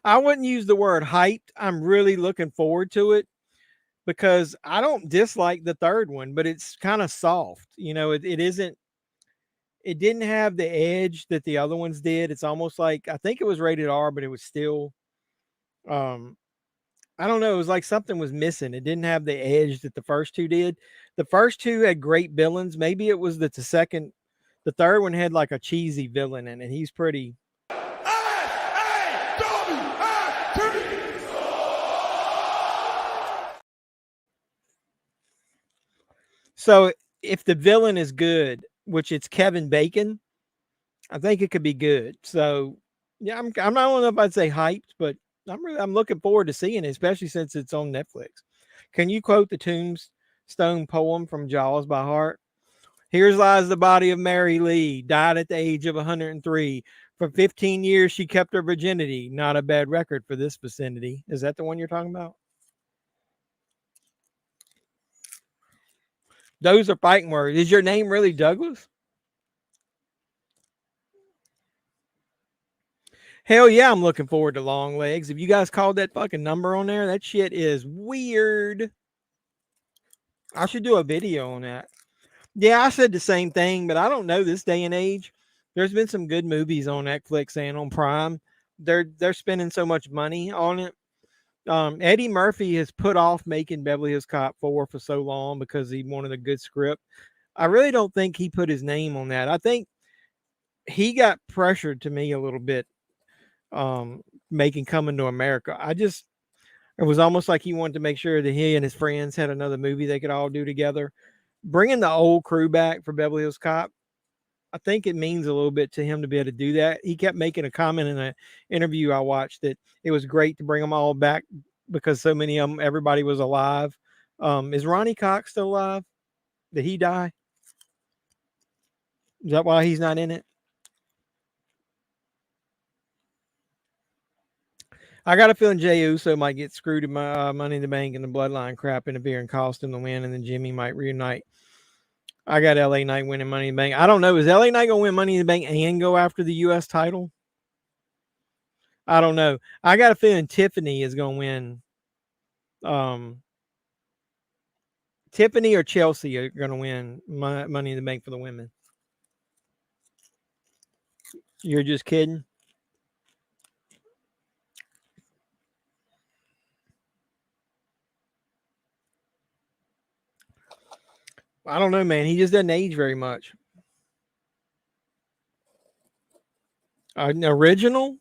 I wouldn't use the word hyped. I'm really looking forward to it because I don't dislike the 3rd one, but it's kind of soft. You know, it didn't have the edge that the other ones did. It's almost like, I think it was rated R, but it was still, I don't know. It was like something was missing. It didn't have the edge that the first 2 did. The first 2 had great villains. Maybe it was that the 3rd one had like a cheesy villain in it. He's pretty. So if the villain is good, which it's Kevin Bacon, I think it could be good. So yeah, I don't know if I'd say hyped, but I'm looking forward to seeing it, especially since it's on Netflix. Can you quote the Tombstone poem from Jaws by heart? Here's lies the body of Mary Lee, died at the age of 103. For 15 years, she kept her virginity. Not a bad record for this vicinity. Is that the one you're talking about? Those are fighting words. Is your name really Douglas? Hell yeah, I'm looking forward to Long Legs. If you guys called that fucking number on there, that shit is weird. I should do a video on that. Yeah, I said the same thing, but I don't know this day and age. There's been some good movies on Netflix and on Prime. They're spending so much money on it. Eddie Murphy has put off making Beverly Hills Cop 4 for so long because he wanted a good script. I really don't think he put his name on that. I think he got pressured to me a little bit, making Coming to America. It was almost like he wanted to make sure that he and his friends had another movie they could all do together. Bringing the old crew back for Beverly Hills Cop, I think it means a little bit to him to be able to do that. He kept making a comment in an interview I watched that it was great to bring them all back because so many of them, everybody was alive. Is Ronnie Cox still alive? Did he die? Is that why he's not in it? I got a feeling Jey Uso might get screwed in my Money in the Bank and the Bloodline crap interfere and cost him the win, and then Jimmy might reunite. I got LA Knight winning Money in the Bank. I don't know. Is LA Knight going to win Money in the Bank and go after the U.S. title? I don't know. I got a feeling Tiffany is going to win. Tiffany or Chelsea are going to win Money in the Bank for the women. You're just kidding? I don't know, man. He just doesn't age very much. An original?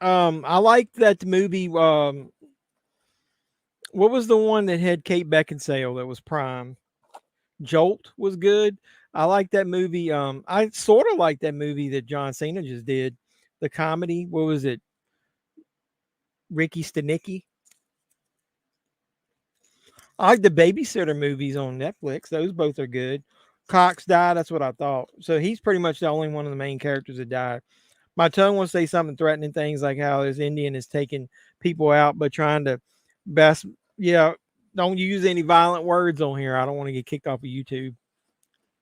I liked that movie. What was the one that had Kate Beckinsale that was Prime? Jolt was good. I like that movie. I sort of like that movie that John Cena just did. The comedy. What was it? Ricky Stenicki. I like the Babysitter movies on Netflix. Those both are good. Cox died. That's what I thought. So he's pretty much the only one of the main characters that died. My tongue wants to say something threatening things like how this Indian is taking people out, but trying to best. Yeah, don't use any violent words on here. I don't want to get kicked off of YouTube.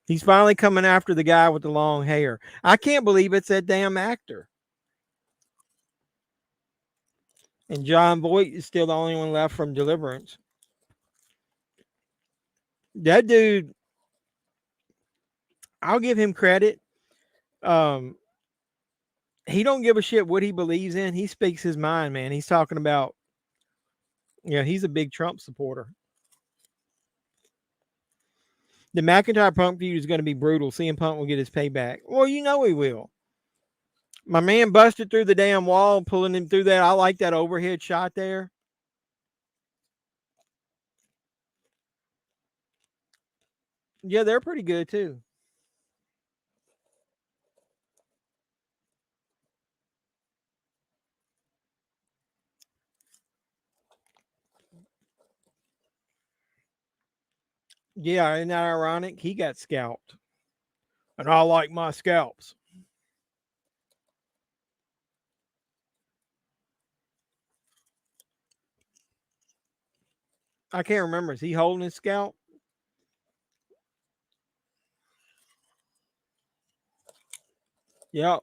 He's finally coming after the guy with the long hair. I can't believe it's that damn actor. And John Voight is still the only one left from Deliverance. That dude, I'll give him credit. He don't give a shit what he believes in. He speaks his mind, man. He's talking about, he's a big Trump supporter. The McIntyre Punk feud is going to be brutal. CM Punk will get his payback. Well, you know he will. My man busted through the damn wall, pulling him through that. I like that overhead shot there. Yeah, they're pretty good too. Yeah, isn't that ironic? He got scalped. And I like my scalps. I can't remember. Is he holding his scalp? Yep.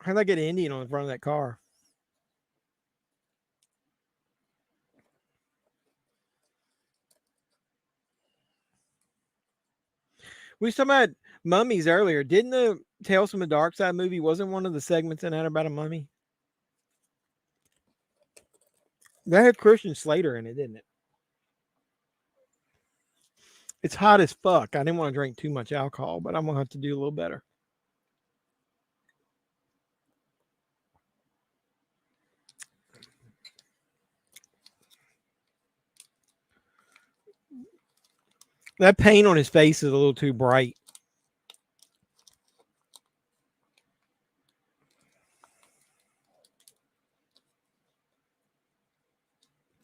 How'd I get an Indian on the front of that car? We was talking about mummies earlier. Didn't the Tales from the Dark Side movie, wasn't one of the segments in that about a mummy? That had Christian Slater in it, didn't it? It's hot as fuck. I didn't want to drink too much alcohol, but I'm going to have to do a little better. That paint on his face is a little too bright.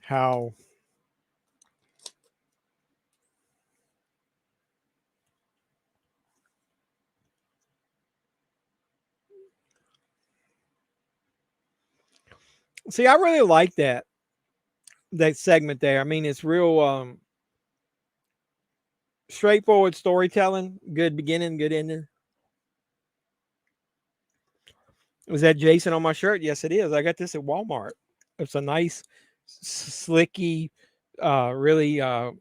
How? See, I really like that segment there. I mean, it's real straightforward storytelling. Good beginning, good ending. Was that Jason on my shirt? Yes, it is. I got this at Walmart. It's a nice, slicky, really, I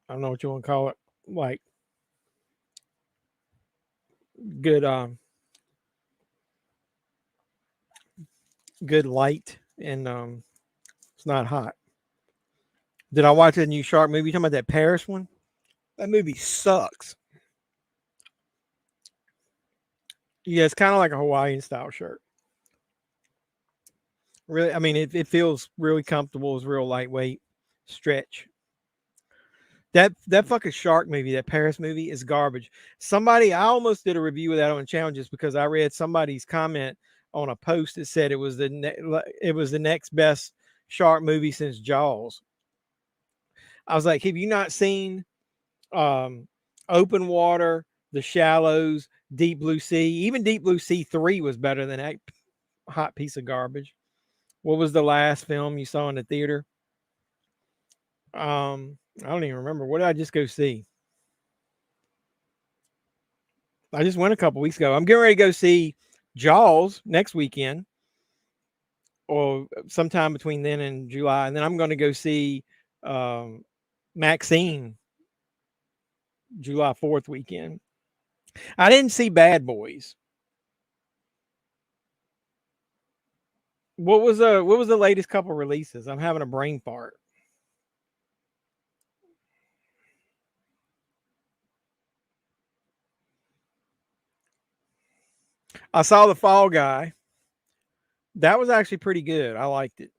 don't know what you want to call it, like good, good light, and it's not hot. Did I watch a new shark movie? You talking about that Paris one? That movie sucks. Yeah, it's kind of like a Hawaiian style shirt. Really, I mean, it feels really comfortable. It's real lightweight, stretch. That fucking shark movie, that Paris movie, is garbage. I almost did a review of that on the channel just because I read somebody's comment on a post that said it was the next best shark movie since Jaws. I was like, have you not seen Open Water, The Shallows, Deep Blue Sea? Even Deep Blue Sea 3 was better than that hot piece of garbage. What was the last film you saw in the theater? I don't even remember. What did I just go see? I just went a couple weeks ago. I'm getting ready to go see Jaws next weekend, or sometime between then and July, and then I'm going to go see Maxine July 4th weekend. I didn't see Bad Boys. What was the latest couple releases? I'm having a brain fart. I saw The Fall Guy. That was actually pretty good. I liked it.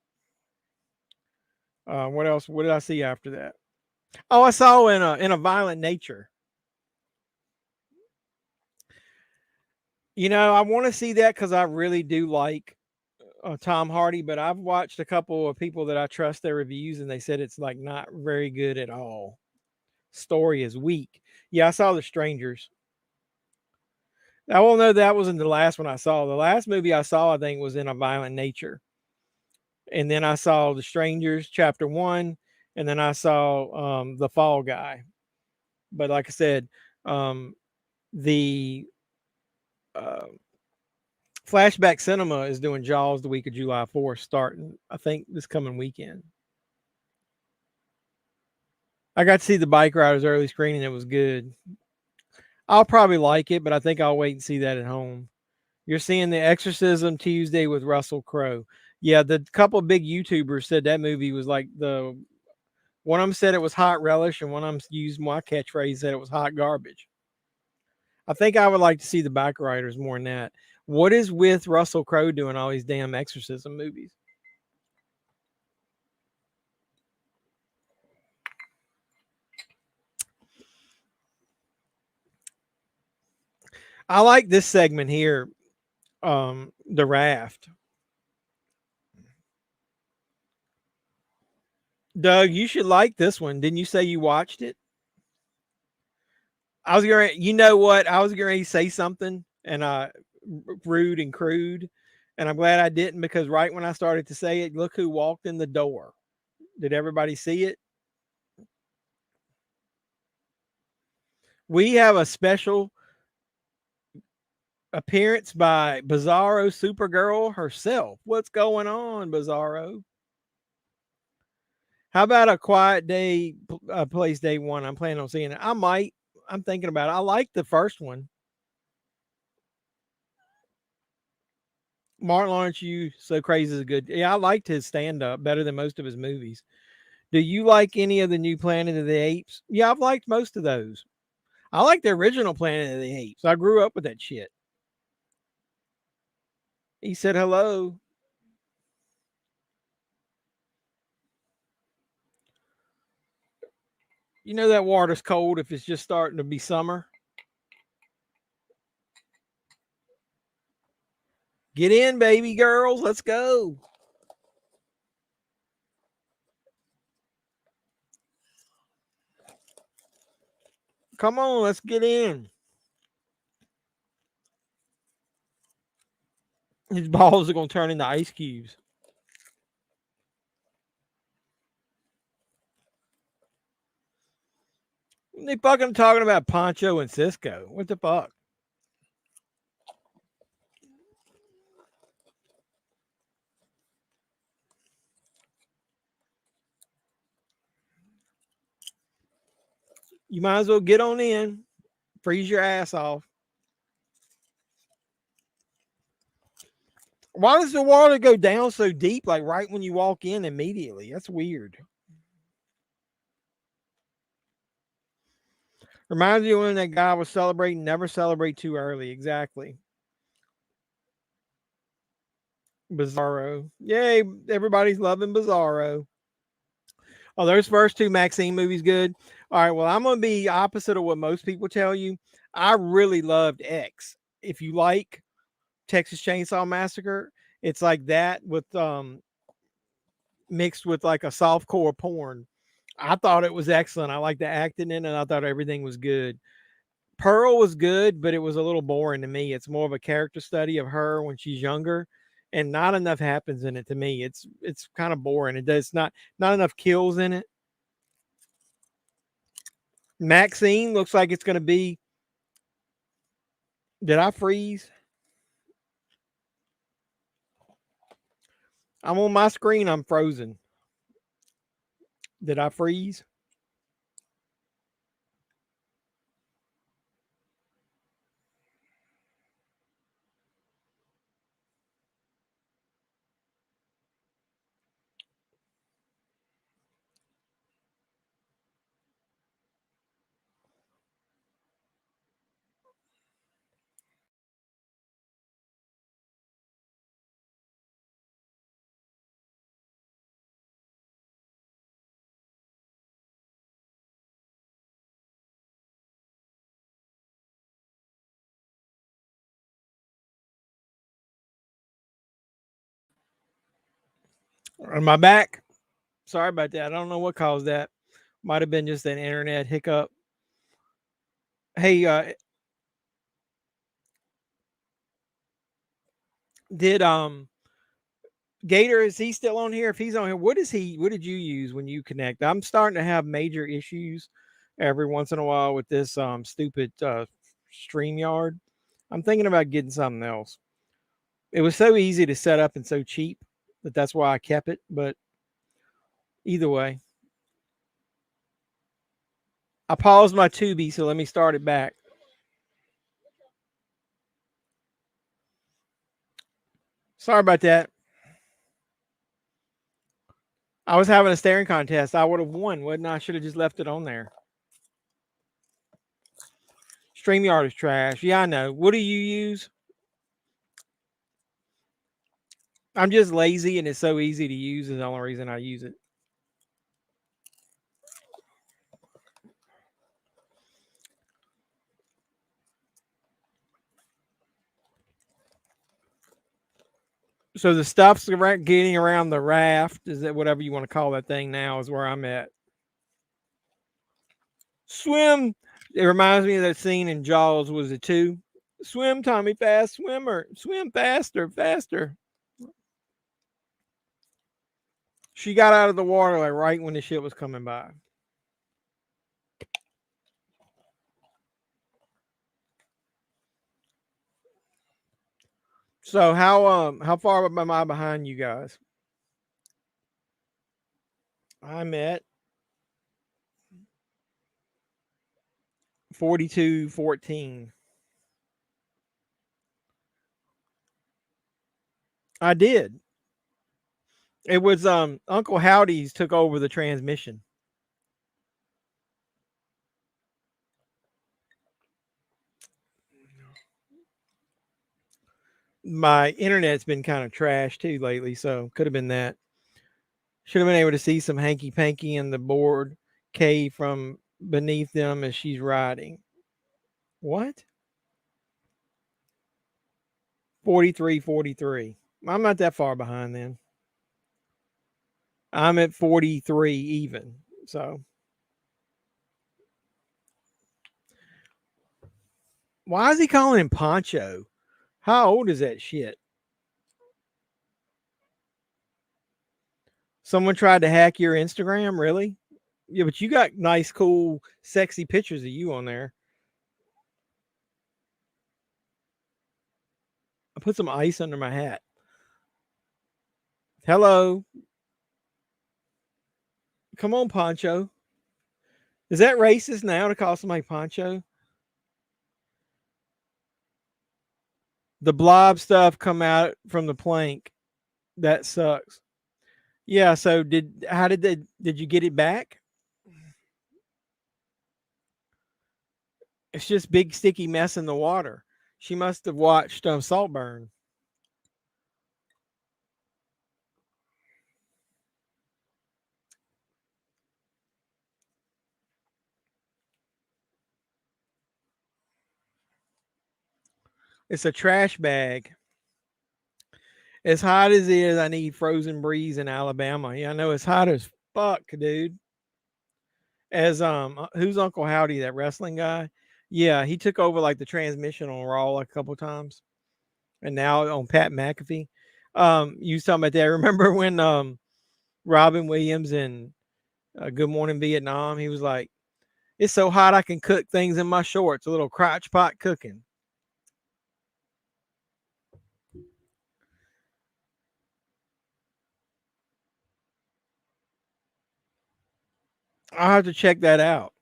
What else? What did I see after that? Oh, I saw in a Violent Nature. You know, I want to see that because I really do like Tom Hardy, but I've watched a couple of people that I trust their reviews, and they said it's like not very good at all. Story is weak. Yeah, I saw The Strangers. I will know that wasn't the last one I saw. The last movie I saw, I think, was In a Violent Nature. And then I saw The Strangers, Chapter 1, and then I saw The Fall Guy. But like I said, the Flashback Cinema is doing Jaws the week of July 4th, starting, I think, this coming weekend. I got to see The Bike Riders early screening. It was good. I'll probably like it, but I think I'll wait and see that at home. You're seeing The Exorcism Tuesday with Russell Crowe. Yeah, the couple of big YouTubers said that movie was like the One of them said it was hot relish, and one of them used my catchphrase, said it was hot garbage. I think I would like to see the back writers more than that. What is with Russell Crowe doing all these damn exorcism movies? I like this segment here, the raft. Doug, you should like this one. Didn't you say you watched it? I was going to, you know what? I was going to say something and rude and crude. And I'm glad I didn't, because right when I started to say it, look who walked in the door. Did everybody see it? We have a special appearance by Bizarro Supergirl herself. What's going on, Bizarro? How about a quiet day, place day one? I'm planning on seeing it. I might. I'm thinking about it. I like the first one. Martin Lawrence, You So Crazy is good. Yeah, I liked his stand up better than most of his movies. Do you like any of the new Planet of the Apes? Yeah, I've liked most of those. I like the original Planet of the Apes. I grew up with that shit. He said hello. You know that water's cold if it's just starting to be summer. Get in, baby girls. Let's go. Come on, let's get in. His balls are going to turn into ice cubes. They fucking talking about Poncho and Cisco. What the fuck? You might as well get on in. Freeze your ass off. Why does the water go down so deep, like right when you walk in immediately? That's weird. Reminds you when that guy was celebrating, never celebrate too early. Exactly. Bizarro. Yay, everybody's loving Bizarro. Oh, those first two Maxine movies good. All right, well, I'm going to be opposite of what most people tell you. I really loved X. If you like Texas Chainsaw Massacre, it's like that with mixed with like a softcore porn. I thought it was excellent. I liked the acting in it, and I thought everything was good. Pearl was good, but it was a little boring to me. It's more of a character study of her when she's younger, and not enough happens in it to me. It's kind of boring. It does not enough kills in it. Maxine looks like it's going to be. Did I freeze? I'm on my screen. I'm frozen. Did I freeze? Am I back? Sorry about that. I don't know what caused that. Might have been just an internet hiccup. Hey, did Gator, is he still on here? If he's on here, what did you use when you connect? I'm starting to have major issues every once in a while with this stupid StreamYard. I'm thinking about getting something else. It was so easy to set up and so cheap that's why I kept it. But either way, I paused my Tubi, so let me start it back. Sorry about that. I was having a staring contest. I would have won, wouldn't I? I should have just left it on there. StreamYard is trash. Yeah, I know. What do you use? I'm just lazy and it's so easy to use is the only reason I use it. So the stuff's getting around the raft, is that whatever you want to call that thing now, is where I'm at. Swim. It reminds me of that scene in Jaws. Was it 2? Swim, Tommy, fast swimmer. Swim faster, faster. She got out of the water like right when the ship was coming by. So how far am I behind you guys? I'm at 42-14. I did. It was Uncle Howdy's took over the transmission. My internet's been kind of trash too lately, so could have been that. Should have been able to see some hanky panky in the board cave from beneath them as she's riding. What? 43-43. I'm not that far behind then. I'm at 43 even. So why is he calling him Poncho? How old is that shit? Someone tried to hack your Instagram, really? Yeah, but you got nice, cool, sexy pictures of you on there. I put some ice under my hat. Hello. Come on, Poncho. Is that racist now to call somebody Poncho? The blob stuff come out from the plank. That sucks. Yeah, so did you get it back? It's just big sticky mess in the water. She must have watched Saltburn. It's a trash bag. As hot as it is, I need frozen breeze in Alabama. Yeah, I know it's hot as fuck, dude. As who's Uncle Howdy, that wrestling guy? Yeah, he took over like the transmission on Raw like a couple times, and now on Pat McAfee. You was talking about that. Remember when Robin Williams and Good Morning Vietnam? He was like, "It's so hot I can cook things in my shorts." A little crotch pot cooking. I'll have to check that out.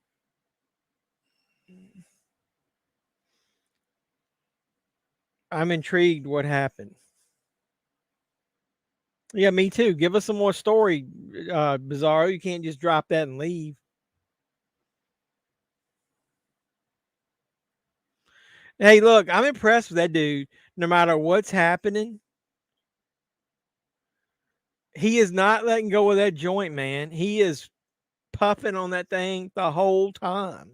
I'm intrigued what happened. Yeah, me too. Give us some more story, Bizarro. You can't just drop that and leave. Hey, look, I'm impressed with that dude. No matter what's happening, he is not letting go of that joint, man. He is puffing on that thing the whole time.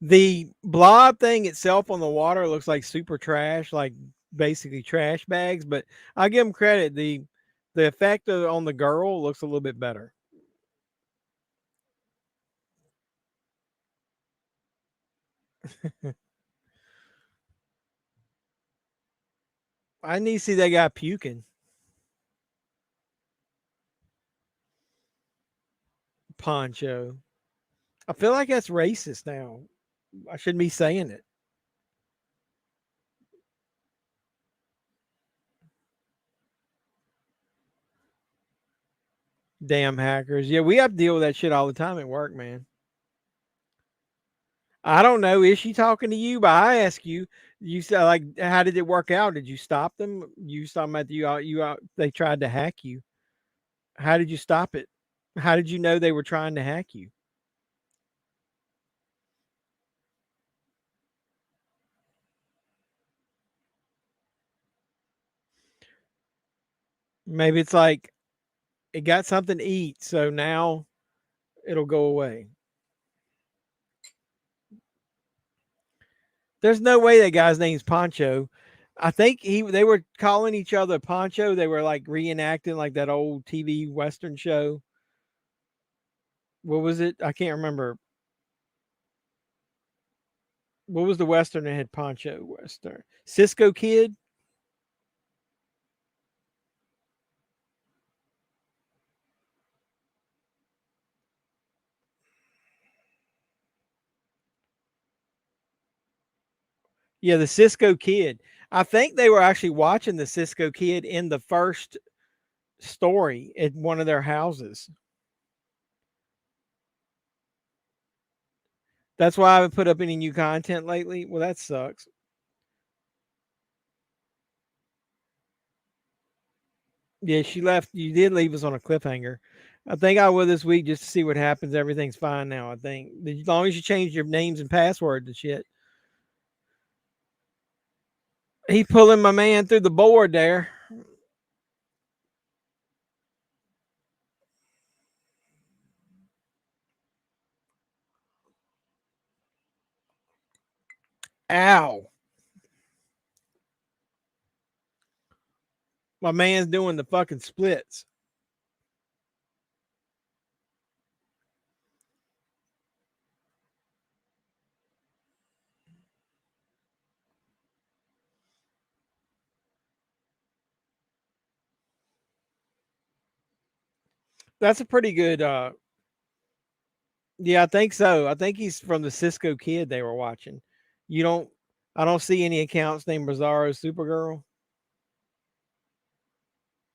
The blob thing itself on the water looks like super trash, like basically trash bags. But I give him credit. The effect on the girl looks a little bit better. I need to see that guy puking. Poncho. I feel like that's racist now. I shouldn't be saying it. Damn hackers. Yeah, we have to deal with that shit all the time at work, man. I don't know. Is she talking to you? But I ask you, you said like, how did it work out? Did you stop them? You was talking about they tried to hack you. How did you stop it? How did you know they were trying to hack you? Maybe it's like it got something to eat, so now it'll go away. There's no way that guy's name's Poncho. I think they were calling each other Poncho. They were like reenacting like that old TV Western show. What was it? I can't remember. What was the Western that had Poncho Western? Cisco Kid? Yeah, the Cisco Kid. I think they were actually watching the Cisco Kid in the first story at one of their houses. That's why I haven't put up any new content lately. Well, that sucks. Yeah, she left. You did leave us on a cliffhanger. I think I will this week just to see what happens. Everything's fine now. I think as long as you change your names and passwords and shit. He pulling my man through the board there. Ow. My man's doing the fucking splits. That's a pretty good yeah, I think so. I think he's from the Cisco Kid they were watching. You don't I don't see any accounts named Bizarro Supergirl.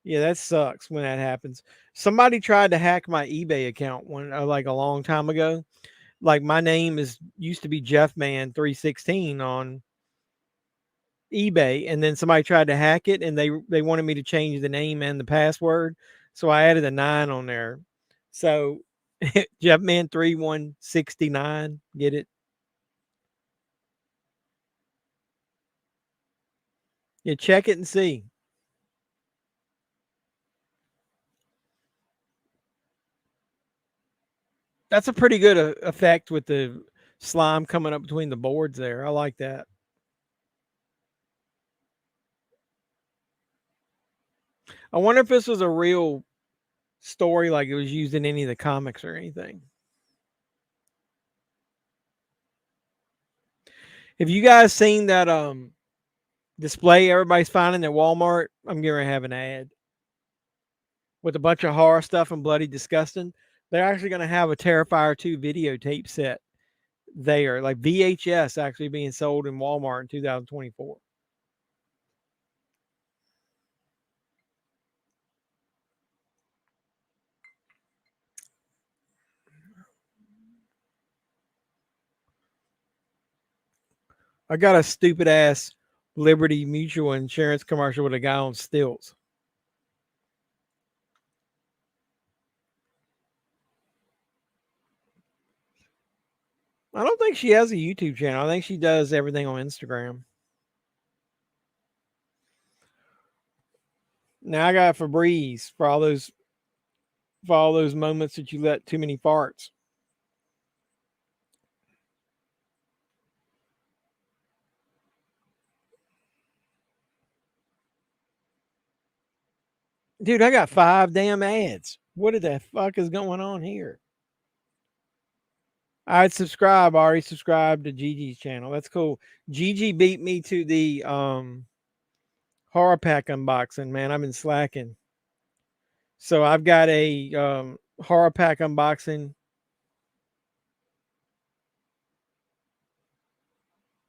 Yeah, that sucks when that happens. Somebody tried to hack my eBay account one like a long time ago. Like my name is used to be JEFFMAN316 on eBay, and then somebody tried to hack it, and they wanted me to change the name and the password, so I added a 9 on there. So JEFFMAN3169, get it? Yeah, check it and see. That's a pretty good effect with the slime coming up between the boards there. I like that. I wonder if this was a real story, like it was used in any of the comics or anything. Have you guys seen that display everybody's finding at Walmart? I'm going to have an ad with a bunch of horror stuff and bloody disgusting. They're actually going to have a Terrifier 2 videotape set there, like VHS actually being sold in Walmart in 2024. I got a stupid ass Liberty Mutual Insurance commercial with a guy on stilts. I don't think she has a YouTube channel. I think she does everything on Instagram. Now I got Febreze for all those moments that you let too many farts. Dude, I got 5 damn ads. What the fuck is going on here? I'd subscribe. I already subscribed to Gigi's channel. That's cool. Gigi beat me to the horror pack unboxing, man. I've been slacking. So I've got a horror pack unboxing.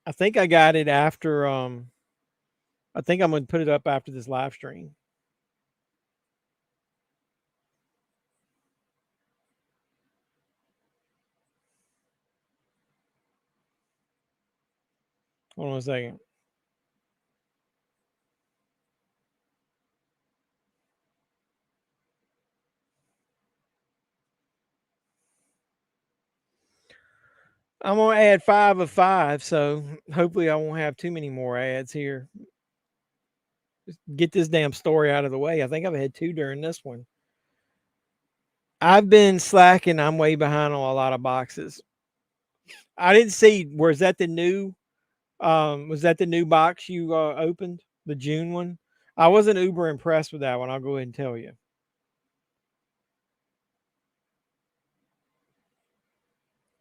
I think I got it after I think I'm gonna put it up after this live stream. Hold on a second. I'm going to add 5 of 5, so hopefully I won't have too many more ads here. Just get this damn story out of the way. I think I've had 2 during this one. I've been slacking. I'm way behind on a lot of boxes. I didn't see, was that the new box you opened? The June one? I wasn't uber impressed with that one. I'll go ahead and tell you.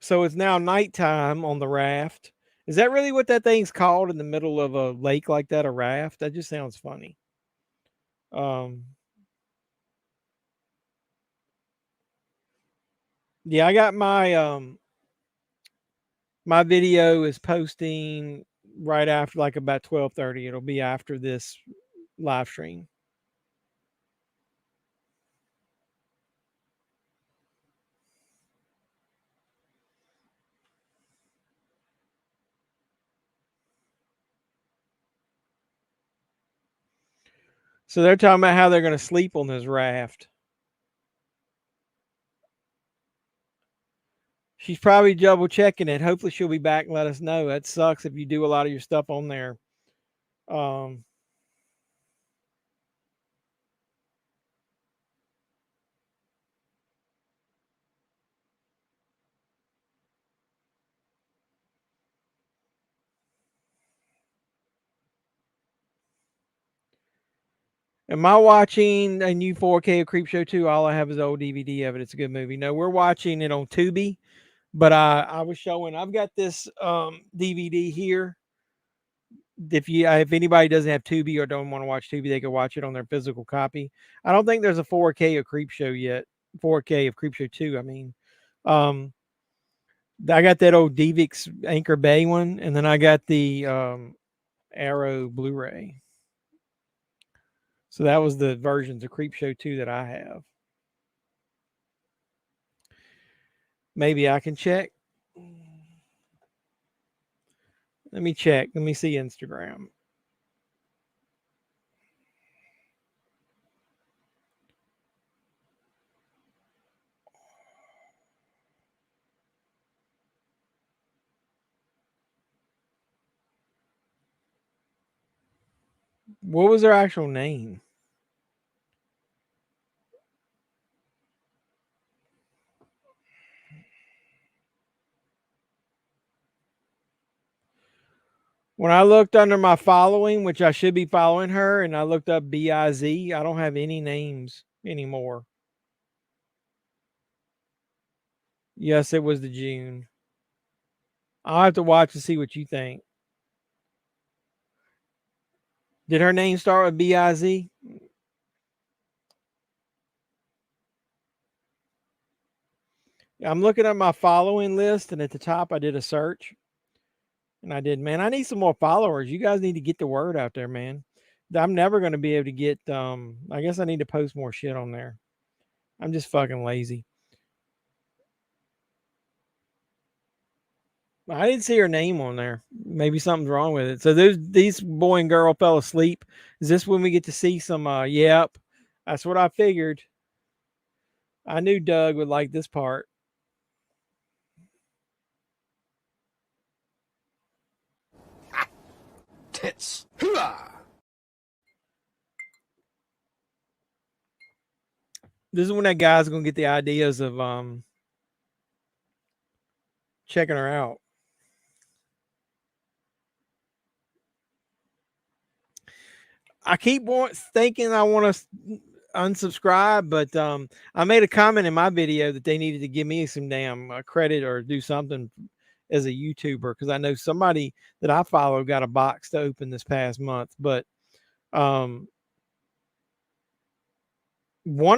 So it's now nighttime on the raft. Is that really what that thing's called in the middle of a lake like that? A raft? That just sounds funny. Yeah, I got my video is posting right after, like about 12:30. It'll be after this live stream. So they're talking about how they're going to sleep on this raft. She's probably double checking it. Hopefully she'll be back and let us know. That sucks if you do a lot of your stuff on there. Am I watching a new 4K of Creepshow 2? All I have is old DVD of it. It's a good movie. No, we're watching it on Tubi, but I was showing. I've got this DVD here. If anybody doesn't have Tubi or don't want to watch Tubi, they can watch it on their physical copy. I don't think there's a 4K of Creepshow yet. 4K of Creepshow 2. I mean, I got that old Devix Anchor Bay one, and then I got the Arrow Blu-ray. So that was the versions of Creepshow 2 that I have. Maybe I can check. Let me check. Let me see Instagram. What was their actual name? When I looked under my following, which I should be following her, and I looked up BIZ, I don't have any names anymore. Yes, it was the June. I'll have to watch to see what you think. Did her name start with BIZ? I'm looking at my following list, and at the top, I did a search. And I did, man, I need some more followers. You guys need to get the word out there, man. I'm never going to be able to get, I guess I need to post more shit on there. I'm just fucking lazy. I didn't see her name on there. Maybe something's wrong with it. So these boy and girl fell asleep. Is this when we get to see some, yep. That's what I figured. I knew Doug would like this part. Tits. This is when that guy's gonna get the ideas of checking her out. I keep thinking I want to unsubscribe, but I made a comment in my video that they needed to give me some damn credit or do something as a YouTuber, because I know somebody that I follow got a box to open this past month, but one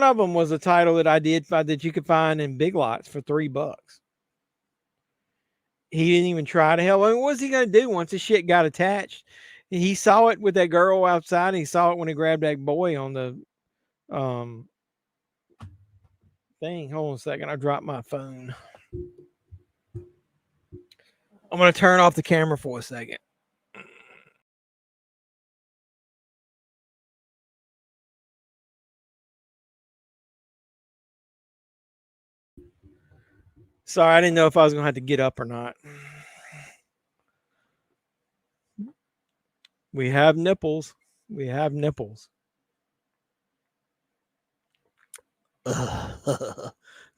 of them was a title that I did that you could find in Big Lots for $3. He didn't even try to help. I mean, what was he gonna do once the shit got attached? He saw it with that girl outside. And he saw it when he grabbed that boy on the thing. Hold on a second. I dropped my phone. I'm gonna turn off the camera for a second. Sorry, I didn't know if I was going to have to get up or not. We have nipples. We have nipples.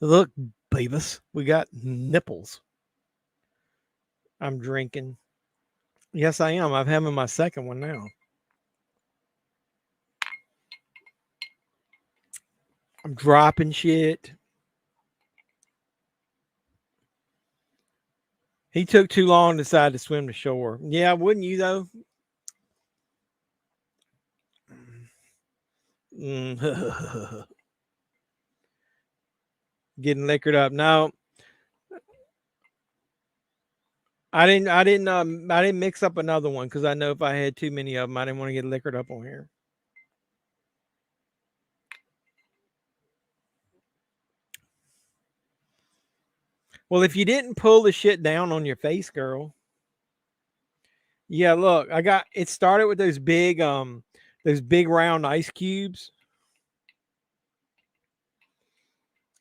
Look, Beavis, we got nipples. I'm drinking. Yes, I am. I'm having my second one now. I'm dropping shit. He took too long to decide to swim to shore. Yeah, wouldn't you though? Getting liquored up. No, I didn't mix up another one because I know if I had too many of them, I didn't want to get liquored up on here. Well, if you didn't pull the shit down on your face, girl. Yeah, look, it started with those big round ice cubes.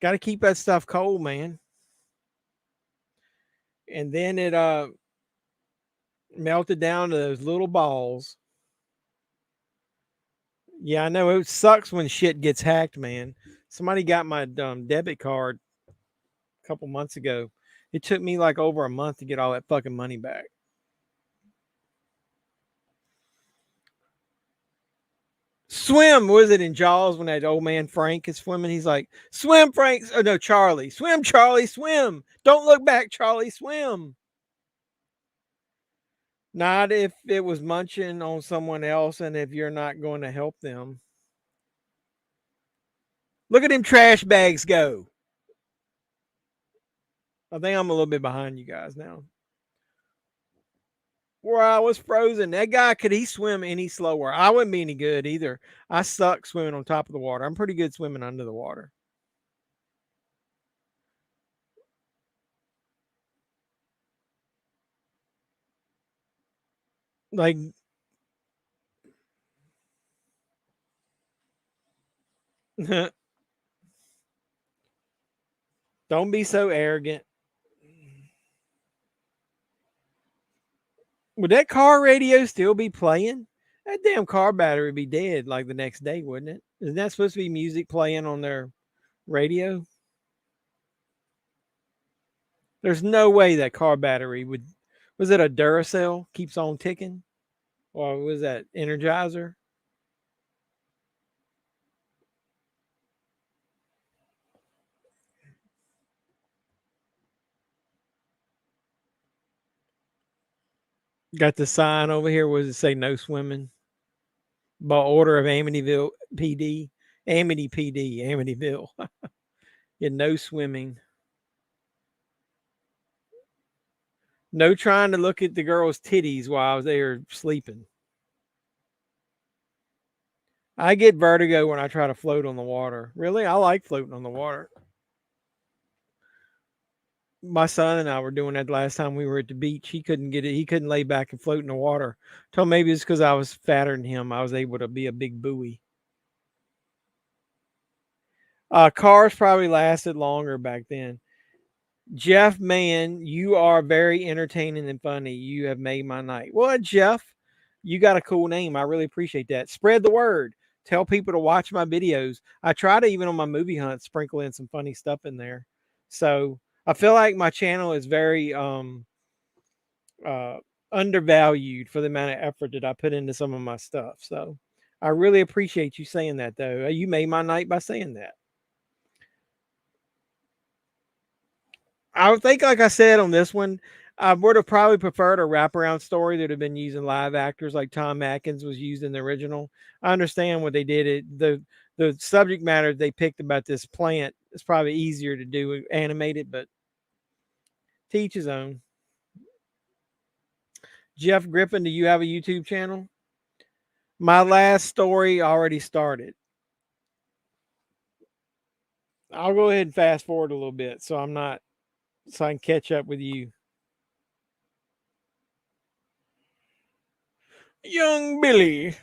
Got to keep that stuff cold, man. And then it melted down to those little balls. Yeah, I know it sucks when shit gets hacked, man. Somebody got my debit card a couple months ago. It took me like over a month to get all that fucking money back. Swim, was it in Jaws when that old man Frank is swimming? He's like, swim, Frank. Oh no, Charlie. Swim, Charlie, swim. Don't look back, Charlie, swim. Not if it was munching on someone else and if you're not going to help them. Look at them trash bags go. I think I'm a little bit behind you guys now. Where I was frozen, that guy, could he swim any slower? I wouldn't be any good either. I suck swimming on top of the water. I'm pretty good swimming under the water. Like, don't be so arrogant. Would that car radio still be playing? That damn car battery would be dead like the next day, wouldn't it? Isn't that supposed to be music playing on their radio? There's no way that car battery would. Was it a Duracell? Keeps on ticking? Or was that Energizer? Got the sign over here. Was it say no swimming? By order of Amityville PD. Amity PD. Amityville. Yeah, no swimming. No trying to look at the girl's titties while I was there sleeping. I get vertigo when I try to float on the water. Really? I like floating on the water. My son and I were doing that last time we were at the beach. He couldn't get it. He couldn't lay back and float in the water. Told maybe it's because I was fatter than him. I was able to be a big buoy. Cars probably lasted longer back then. Jeff, man, you are very entertaining and funny. You have made my night. Well, Jeff, you got a cool name. I really appreciate that. Spread the word. Tell people to watch my videos. I try to, even on my movie hunt, sprinkle in some funny stuff in there. So I feel like my channel is very undervalued for the amount of effort that I put into some of my stuff. So I really appreciate you saying that, though. You made my night by saying that. I would think, like I said on this one, I would have probably preferred a wraparound story that would have been using live actors like Tom Atkins was used in the original. I understand what they did. The subject matter they picked about this plant is probably easier to do animated, but to each his own. Jeff Griffin, do you have a YouTube channel? My last story already started. I'll go ahead and fast forward a little bit so I can catch up with you. Young Billy.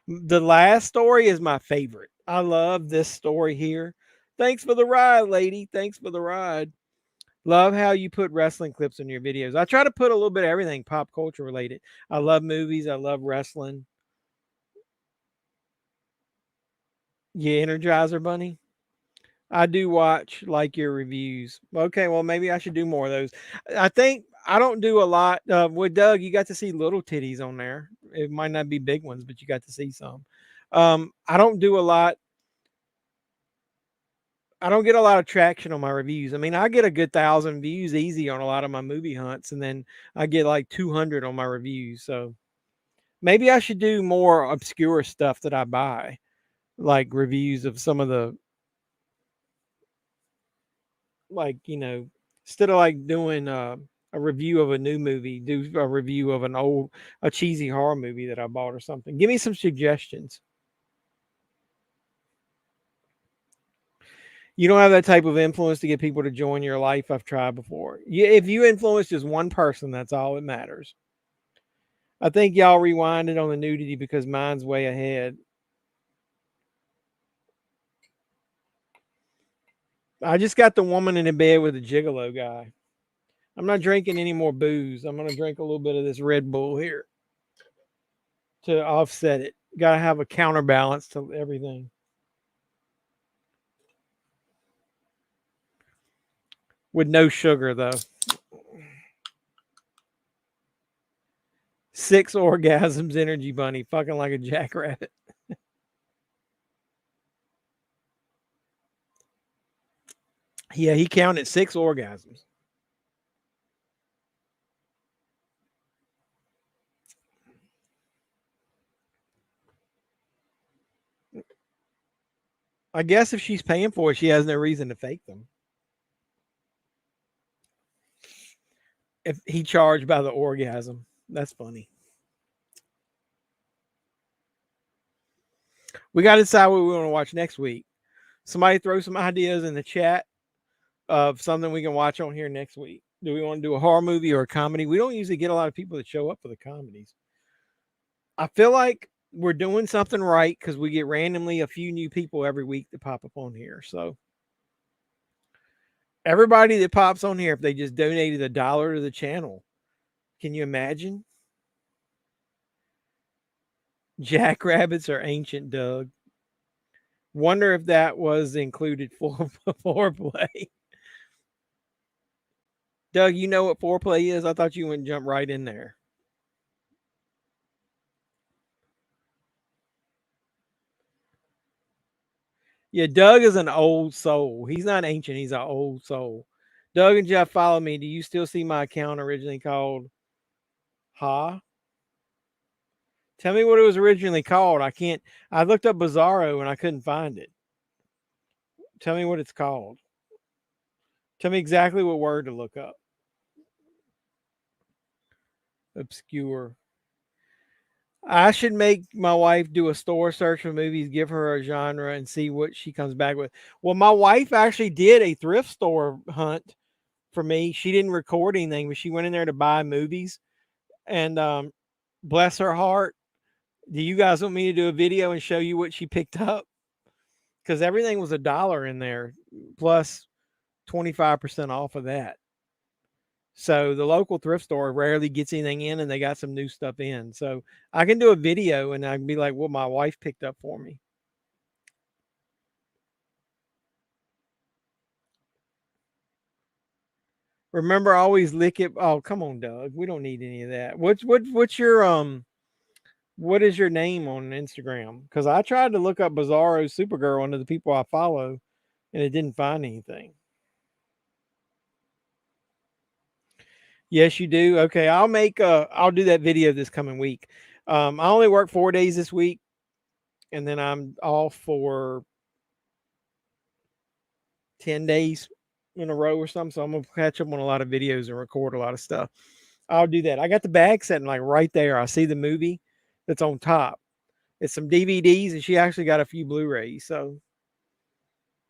The last story is my favorite. I love this story here. Thanks for the ride, lady. Thanks for the ride. Love how you put wrestling clips in your videos. I try to put a little bit of everything pop culture related. I love movies. I love wrestling. Yeah, Energizer Bunny. I do watch like your reviews. Okay, well maybe I should do more of those. I think I don't do a lot. With Doug, you got to see little titties on there. It might not be big ones, but you got to see some. I don't do a lot. I don't get a lot of traction on my reviews. I mean, I get a good 1,000 views easy on a lot of my movie hunts, and then I get like 200 on my reviews. So maybe I should do more obscure stuff that I buy, like reviews of some of the, like, instead of like doing a review of a new movie, do a review of a cheesy horror movie that I bought or something. Give me some suggestions. You don't have that type of influence to get people to join your life. I've tried before. If you influence just one person, that's all that matters. I think y'all rewinded on the nudity because mine's way ahead. I just got the woman in the bed with the gigolo guy. I'm not drinking any more booze. I'm going to drink a little bit of this Red Bull here to offset it. Got to have a counterbalance to everything. With no sugar, though. 6 orgasms, Energy Bunny. Fucking like a jackrabbit. Yeah, he counted 6 orgasms. I guess if she's paying for it, she has no reason to fake them. If he charged by the orgasm, that's funny. We got to decide what we want to watch next week. Somebody throw some ideas in the chat of something we can watch on here next week. Do we want to do a horror movie or a comedy? We don't usually get a lot of people that show up for the comedies. I feel like we're doing something right because we get randomly a few new people every week that pop up on here. So everybody that pops on here, if they just donated $1 to the channel, can you imagine? Jackrabbits are ancient, Doug. Wonder if that was included for foreplay. Doug, you know what foreplay is? I thought you wouldn't jump right in there. Yeah, Doug is an old soul. He's not ancient. He's an old soul. Doug and Jeff, follow me. Do you still see my account originally called Ha? Tell me what it was originally called. I looked up Bizarro and I couldn't find it. Tell me what it's called. Tell me exactly what word to look up. Obscure. I should make my wife do a store search for movies, give her a genre, and see what she comes back with. Well, my wife actually did a thrift store hunt for me. She didn't record anything, but she went in there to buy movies. And bless her heart, do you guys want me to do a video and show you what she picked up? Because everything was $1 in there, plus 25% off of that. So the local thrift store rarely gets anything in, and they got some new stuff in. So I can do a video and I can be like, what my wife picked up for me. Remember, always lick it. Oh, come on, Doug. We don't need any of that. What's your what is your name on Instagram? Because I tried to look up Bizarro Supergirl under the people I follow, and it didn't find anything. Yes, you do. Okay, I'll do that video this coming week. I only work 4 days this week, and then I'm off for 10 days in a row or something. So I'm gonna catch up on a lot of videos and record a lot of stuff. I'll do that. I got the bag setting like right there. I see the movie that's on top. It's some DVDs, and she actually got a few Blu-rays. So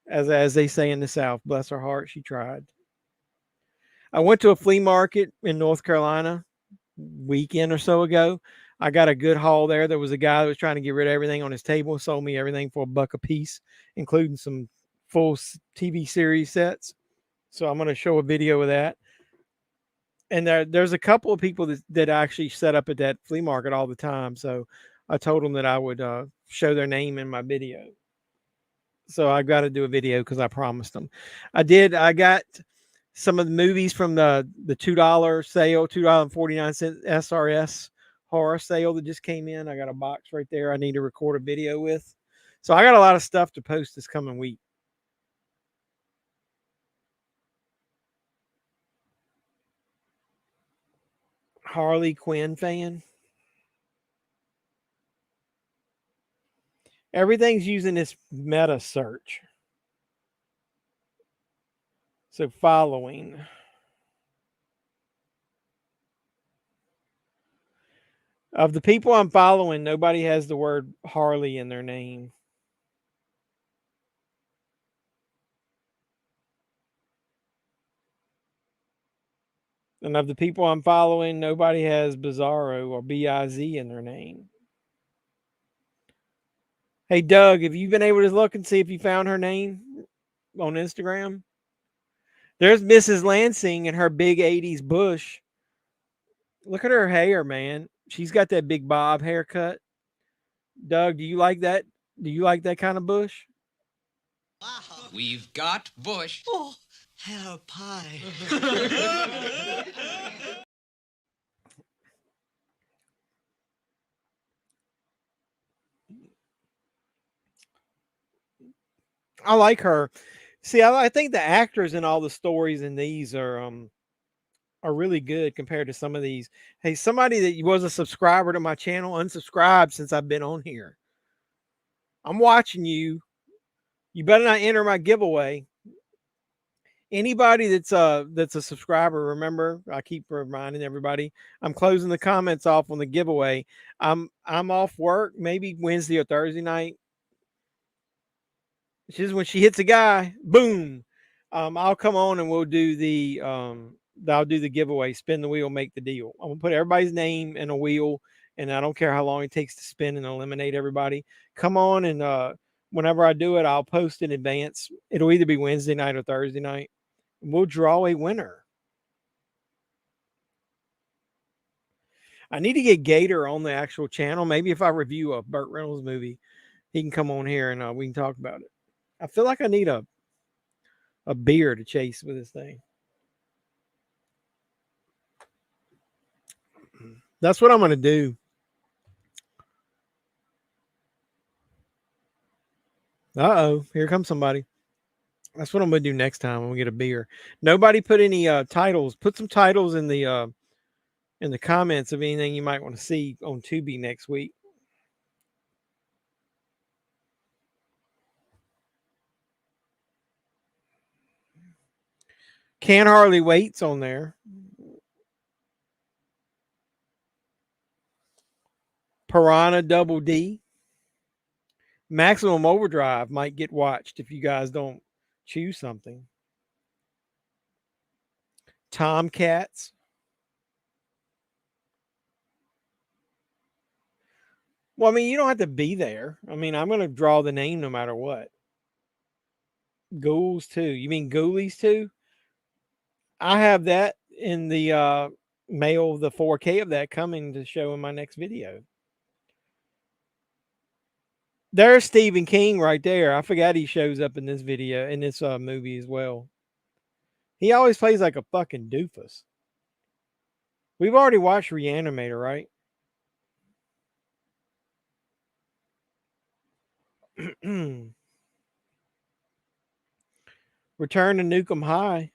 as they say in the South, bless her heart, she tried. I went to a flea market in North Carolina weekend or so ago. I got a good haul there. There was a guy that was trying to get rid of everything on his table, sold me everything for $1 a piece, including some full TV series sets. So I'm going to show a video of that. And there's a couple of people that actually set up at that flea market all the time. So I told them that I would show their name in my video. So I got to do a video because I promised them. I did. I got some of the movies from the $2 sale, $2.49 SRS horror sale that just came in. I got a box right there I need to record a video with. So I got a lot of stuff to post this coming week. Harley Quinn fan. Everything's using this meta search. So following. Of the people I'm following, nobody has the word Harley in their name. And of the people I'm following, nobody has Bizarro or B-I-Z in their name. Hey, Doug, have you been able to look and see if you found her name on Instagram? There's Mrs. Lansing and her big 80s bush. Look at her hair, man. She's got that big bob haircut. Doug, do you like that? Do you like that kind of bush? Wow. We've got bush. Oh, hair pie. I like her. See, I think the actors in all the stories in these are really good compared to some of these. Hey, somebody that was a subscriber to my channel unsubscribed since I've been on here. I'm watching you. You better not enter my giveaway. Anybody that's a subscriber, remember, I keep reminding everybody, I'm closing the comments off on the giveaway. I'm off work, maybe Wednesday or Thursday night. Just when she hits a guy, boom. I'll come on and we'll do the I'll do the giveaway, spin the wheel, make the deal. I'm gonna put everybody's name in a wheel, and I don't care how long it takes to spin and eliminate everybody. Come on, and whenever I do it, I'll post in advance. It'll either be Wednesday night or Thursday night. We'll draw a winner. I need to get Gator on the actual channel. Maybe if I review a Burt Reynolds movie, he can come on here and we can talk about it. I feel like I need a beer to chase with this thing. That's what I'm going to do. Uh-oh, here comes somebody. That's what I'm going to do next time when we get a beer. Nobody put any titles. Put some titles in the comments of anything you might want to see on Tubi next week. Can Hardly Wait's on there. Piranha Double D. Maximum Overdrive might get watched if you guys don't choose something. Tomcats. Well, I mean, you don't have to be there. I mean, I'm going to draw the name no matter what. Ghouls 2. You mean Ghoulies 2? I have that in the mail, the 4K of that coming to show in my next video. There's Stephen King right there. I forgot he shows up in this video, in this movie as well. He always plays like a fucking doofus. We've already watched Reanimator, right? Return to Nukem High.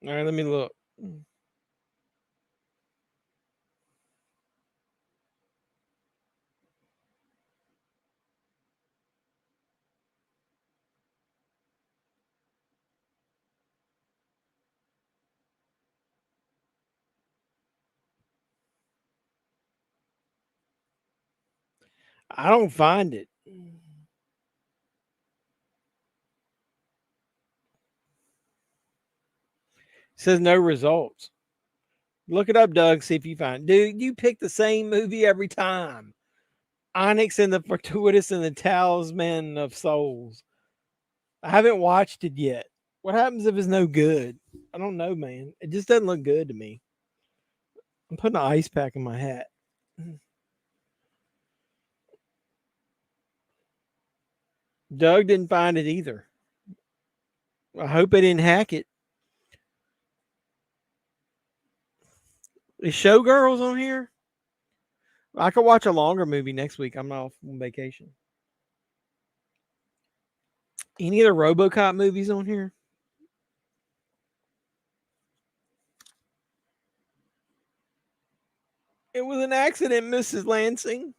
All right, let me look. I don't find it. It says no results. Look it up, Doug. See if you find. Dude, you pick the same movie every time. Onyx and the Fortuitous and the Talisman of Souls. I haven't watched it yet. What happens if it's no good? I don't know, man. It just doesn't look good to me. I'm putting an ice pack in my hat. Doug didn't find it either. I hope they didn't hack it. Is Showgirls on here? I could watch a longer movie next week. I'm off on vacation. Any of the RoboCop movies on here? It was an accident, Mrs. Lansing.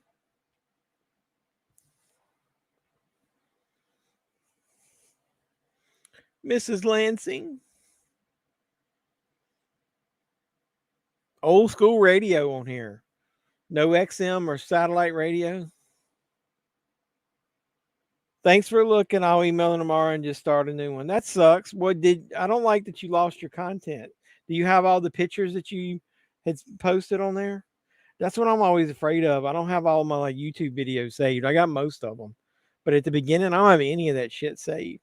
Mrs. Lansing. Old school radio on here. No XM or satellite radio. Thanks for looking. I'll email them tomorrow and just start a new one. That sucks. I don't like that you lost your content. Do you have all the pictures that you had posted on there? That's what I'm always afraid of. I don't have all my like YouTube videos saved. I got most of them. But at the beginning, I don't have any of that shit saved.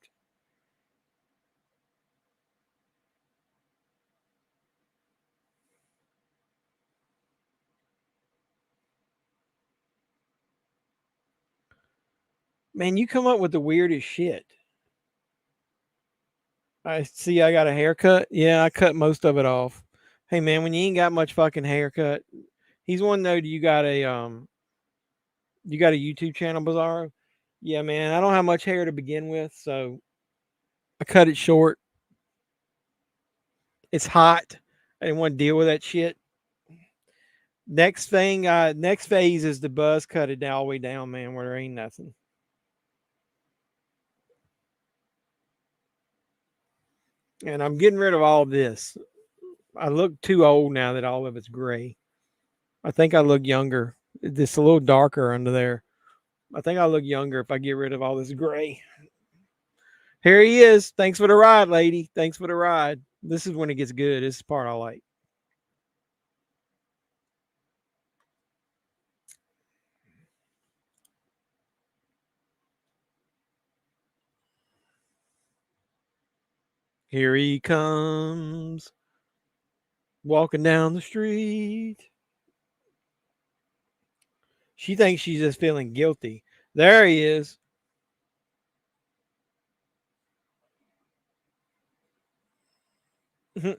Man, you come up with the weirdest shit. I see I got a haircut. Yeah, I cut most of it off. Hey man, when you ain't got much fucking haircut, he's one though, do you got a YouTube channel, Bizarro? Yeah, man. I don't have much hair to begin with, so I cut it short. It's hot. I didn't want to deal with that shit. Next phase is the buzz cut it all the way down, man, where there ain't nothing. And I'm getting rid of all this. I look too old now that all of it's gray. I think I look younger. It's a little darker under there. I think I look younger if I get rid of all this gray. Here he is. Thanks for the ride, lady. Thanks for the ride. This is when it gets good. This is the part I like. Here he comes. Walking down the street. She thinks she's just feeling guilty. There he is. We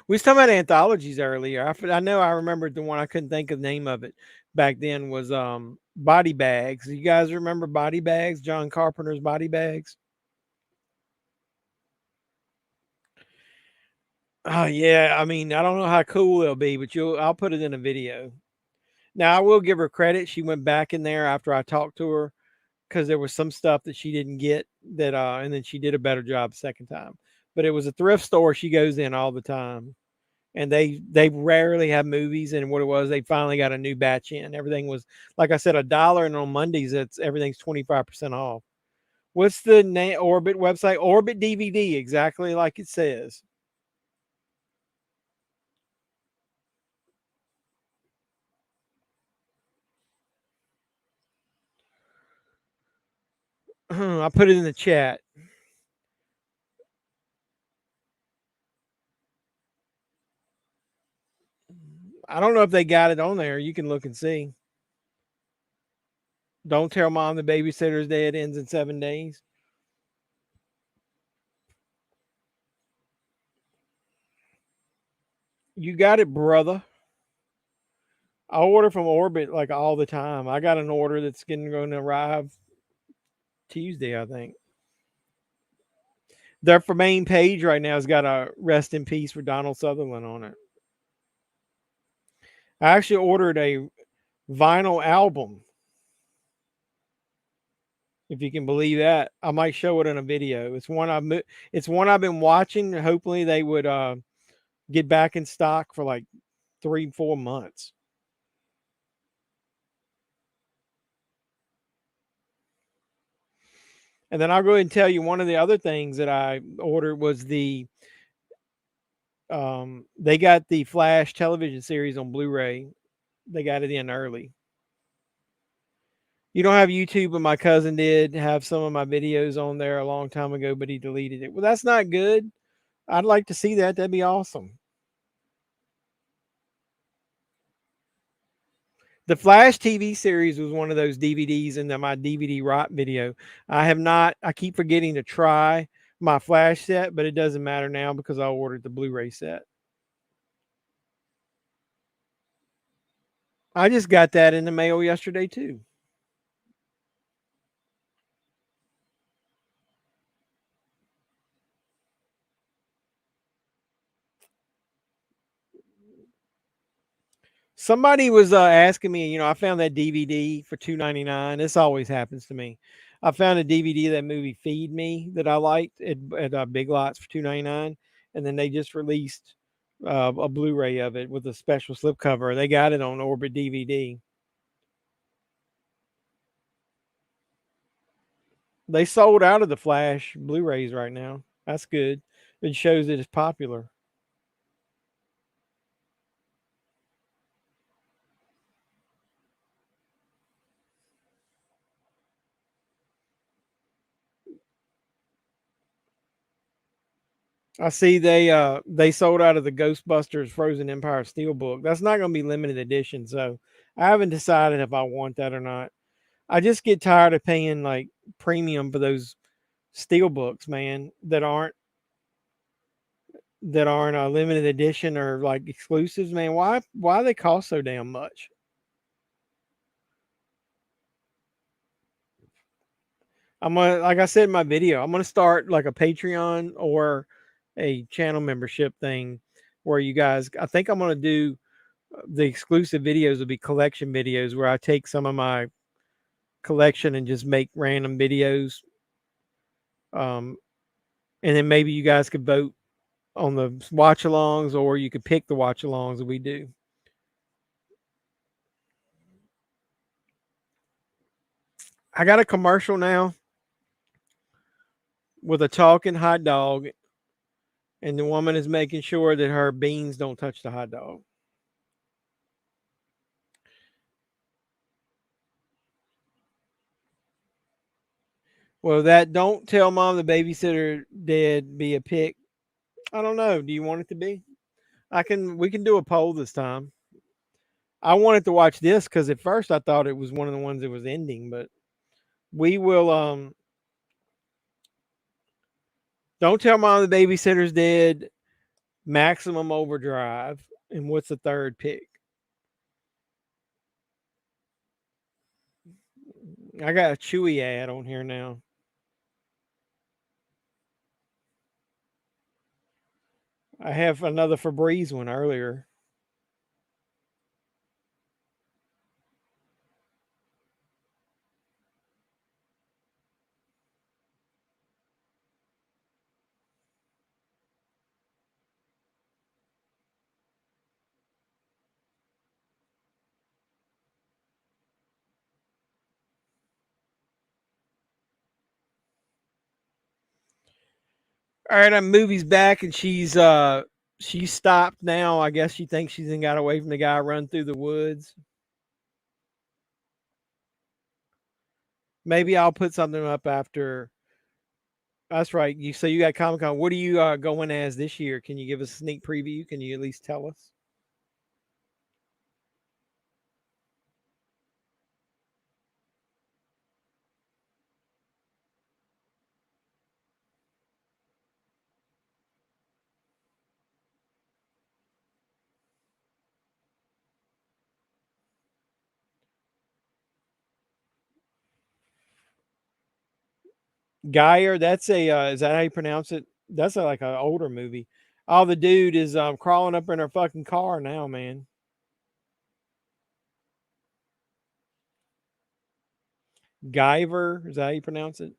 was talking about anthologies earlier. I know I remembered the one I couldn't think of the name of it back then was Body Bags. You guys remember Body Bags? John Carpenter's Body Bags? Oh yeah, I mean, I don't know how cool it'll be, but I'll put it in a video. Now I will give her credit. She went back in there after I talked to her because there was some stuff that she didn't get that and then she did a better job second time. But it was a thrift store she goes in all the time. And they rarely have movies, and what it was, they finally got a new batch in. Everything was, like I said, $1, and on Mondays everything's 25% off. What's the Orbit website? Orbit DVD, exactly like it says. I put it in the chat. I don't know if they got it on there. You can look and see. Don't tell mom the babysitter's day ends in 7 days. You got it, brother. I order from Orbit like all the time. I got an order that's going to arrive Tuesday, I think. Their main page right now has got a rest in peace for Donald Sutherland on it. I actually ordered a vinyl album. If you can believe that, I might show it in a video. It's one I've been watching. Hopefully they would get back in stock for like 3-4 months. And then I'll go ahead and tell you one of the other things that I ordered was the They got the Flash television series on Blu-ray. They got it in early. You don't have YouTube, but my cousin did have some of my videos on there a long time ago, but he deleted it. Well, that's not good. I'd like to see that. That'd be awesome. The Flash TV series was one of those DVDs in my DVD rot video. I keep forgetting to try my Flash set, but it doesn't matter now because I ordered the Blu-ray set. I just got that in the mail yesterday too. Somebody was asking me, I found that DVD for $2.99. This always happens to me. I found a DVD of that movie Feed Me that I liked at Big Lots for $2.99, and then they just released a Blu-ray of it with a special slipcover. They got it on Orbit DVD. They sold out of the Flash Blu-rays right now. That's good. It shows that it's popular. I see they sold out of the Ghostbusters Frozen Empire Steelbook. That's not going to be limited edition, so I haven't decided if I want that or not. I just get tired of paying like premium for those Steelbooks, man, that aren't a limited edition or like exclusives, man. Why they cost so damn much? Like I said in my video, I'm gonna start like a Patreon or a channel membership thing where you guys. I think I'm gonna do the exclusive videos will be collection videos where I take some of my collection and just make random videos. Um, and then maybe you guys could vote on the watch alongs, or you could pick the watch alongs that we do. I got a commercial now with a talking hot dog, and the woman is making sure that her beans don't touch the hot dog. Well, that don't tell mom the babysitter dead be a pick. I don't know. Do you want it to be? We can do a poll this time. I wanted to watch this because at first I thought it was one of the ones that was ending, but we will don't tell mom the babysitter's dead, maximum overdrive, and what's the third pick? I got a Chewy ad on here now. I have another Febreze one earlier. All right, our movie's back, and she's stopped now. I guess she thinks she's got away from the guy run through the woods. Maybe I'll put something up after. That's right. You got Comic Con. What are you going as this year? Can you give us a sneak preview? Can you at least tell us? Geyer, that's a is that how you pronounce it? That's like an older movie. Oh, the dude is crawling up in her fucking car now, man. Guyver, is that how you pronounce it?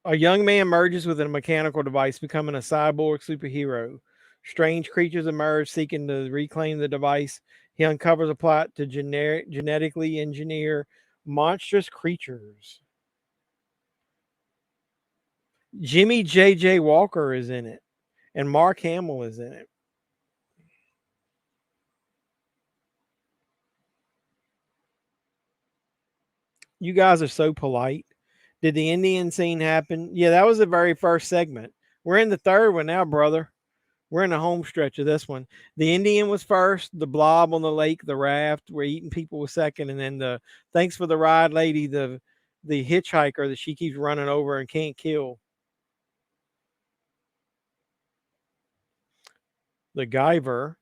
A young man merges with a mechanical device, becoming a cyborg superhero. Strange creatures emerge, seeking to reclaim the device. He uncovers a plot to genetically engineer monstrous creatures. Jimmy J.J. Walker is in it, and Mark Hamill is in it. You guys are so polite. Did the Indian scene happen? Yeah, that was the very first segment. We're in the third one now, brother. We're in the home stretch of this one. The Indian was first, the blob on the lake, the raft, we're eating people was second, and then the thanks for the ride lady, the hitchhiker that she keeps running over and can't kill. The Guyver.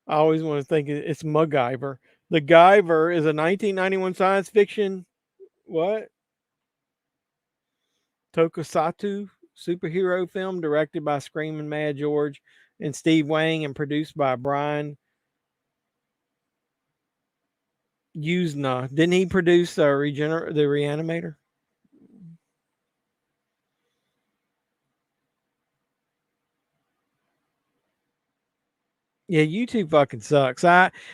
I always want to think it's MacGyver. The Guyver is a 1991 science fiction what? Tokusatsu superhero film directed by Screaming Mad George and Steve Wang and produced by Brian Usna. Didn't he produce the Reanimator? Yeah, YouTube fucking sucks.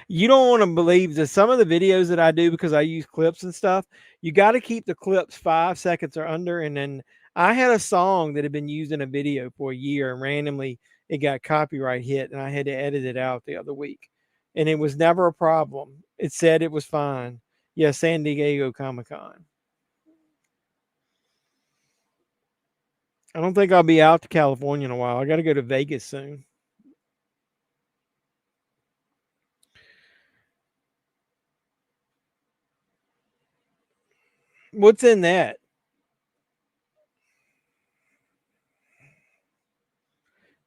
You don't want to believe that some of the videos that I do because I use clips and stuff, you got to keep the clips 5 seconds or under. And then I had a song that had been used in a video for a year and randomly it got copyright hit and I had to edit it out the other week. And it was never a problem. It said it was fine. Yeah, San Diego Comic Con. I don't think I'll be out to California in a while. I got to go to Vegas soon. What's in that?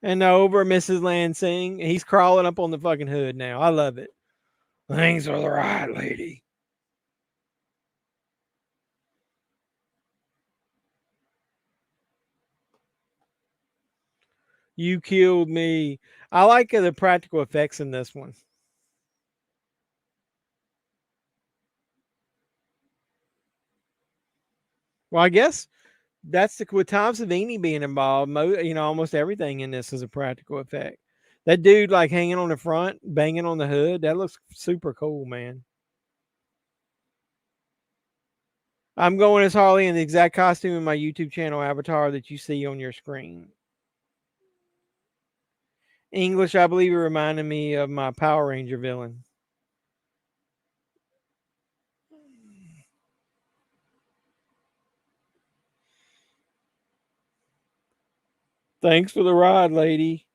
And over Mrs. Lansing. He's crawling up on the fucking hood now. I love it. Thanks for the ride, lady. You killed me. I like the practical effects in this one. Well, I guess that's with Tom Savini being involved. Almost everything in this is a practical effect. That dude, like hanging on the front, banging on the hood, that looks super cool, man. I'm going as Harley in the exact costume in my YouTube channel avatar that you see on your screen. English, I believe, it reminded me of my Power Ranger villain. Thanks for the ride, lady.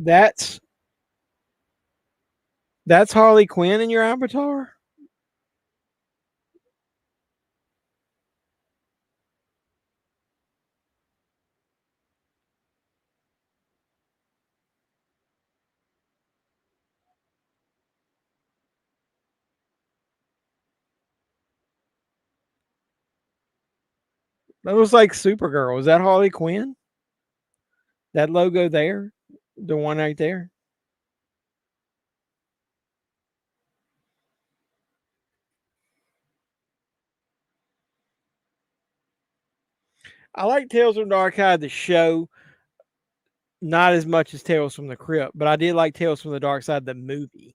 That's that's Harley Quinn in your avatar? That looks like Supergirl. Is that Harley Quinn? That logo there? The one right there? I like Tales from the Dark the show, not as much as Tales from the Crypt, but I did like Tales from the Dark Side, the movie.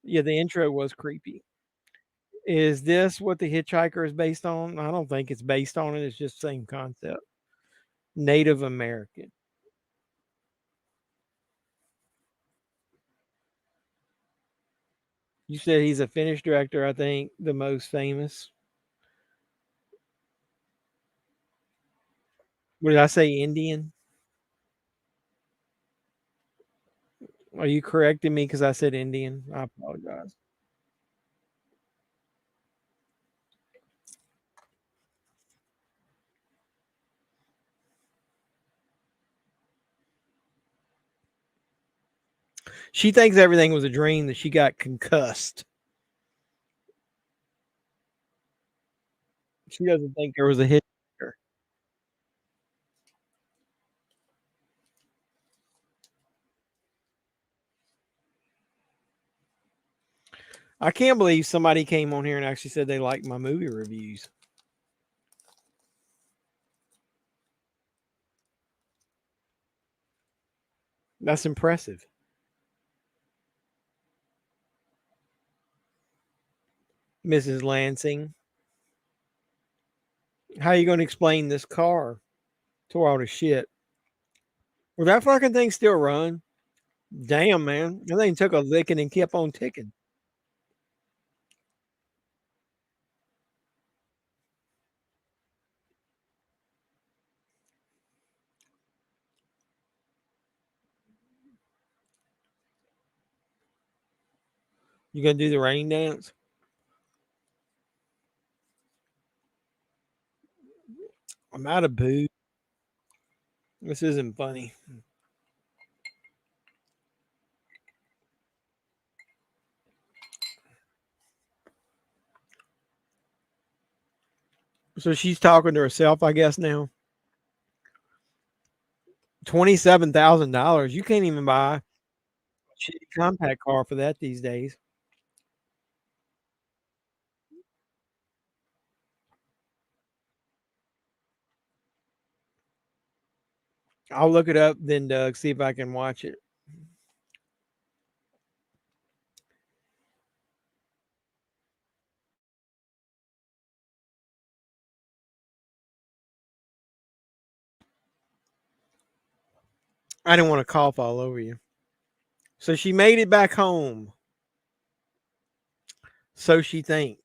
Yeah, the intro was creepy. Is this what the Hitchhiker is based on? I don't think it's based on it. It's just same concept. Native American. You said he's a Finnish director, I think, the most famous. What did I say, Indian? Are you correcting me because I said Indian? I apologize. She thinks everything was a dream, that she got concussed. She doesn't think there was a hit. I can't believe somebody came on here and actually said they liked my movie reviews. That's impressive. Mrs. Lansing. How you going to explain this car tore all the shit? Will that fucking thing still run? Damn, man. That thing took a licking and kept on ticking. You gonna do the rain dance? I'm out of booze. This isn't funny. So she's talking to herself, I guess now. $27,000. You can't even buy a shitty compact car for that these days. I'll look it up then, Doug, see if I can watch it. I didn't want to cough all over you. So she made it back home. So she thinks.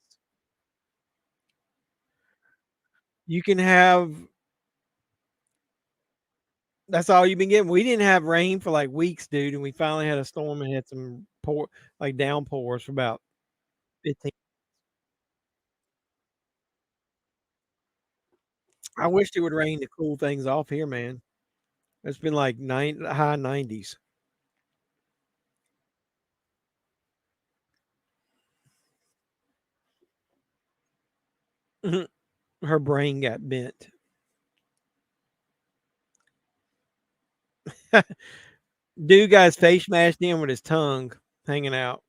You can have, that's all you've been getting. We didn't have rain for like weeks, dude, and we finally had a storm and had some like downpours for about 15. I wished it would rain to cool things off here, man. It's been like high 90s. Her brain got bent. Dude got his face smashed in with his tongue hanging out.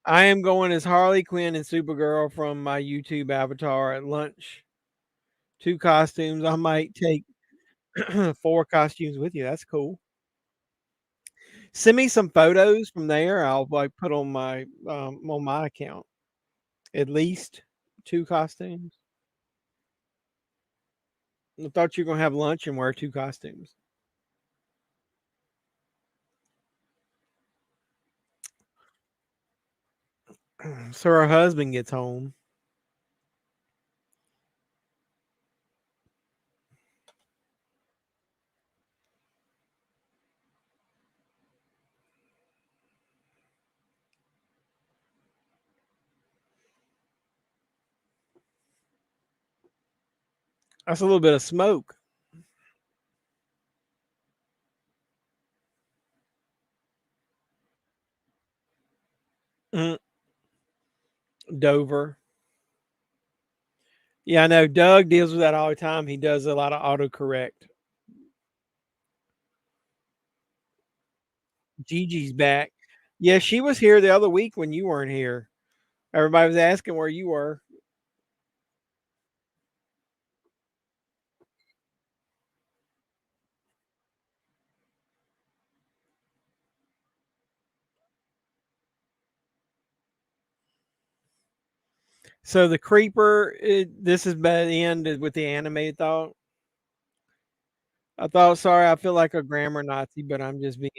I am going as Harley Quinn and Supergirl from my YouTube avatar at lunch. 2 costumes. I might take 4 costumes with you. That's cool. Send me some photos from there. I'll like put on my account. At least 2 costumes. I thought you were gonna have lunch and wear 2 costumes. So her husband gets home. That's a little bit of smoke. Mm, Dover. Yeah, I know. Doug deals with that all the time. He does a lot of autocorrect. Gigi's back. Yeah, she was here the other week when you weren't here. Everybody was asking where you were. So the creeper, this is by the end with the animated thought. I thought, sorry, I feel like a grammar Nazi, but I'm just being.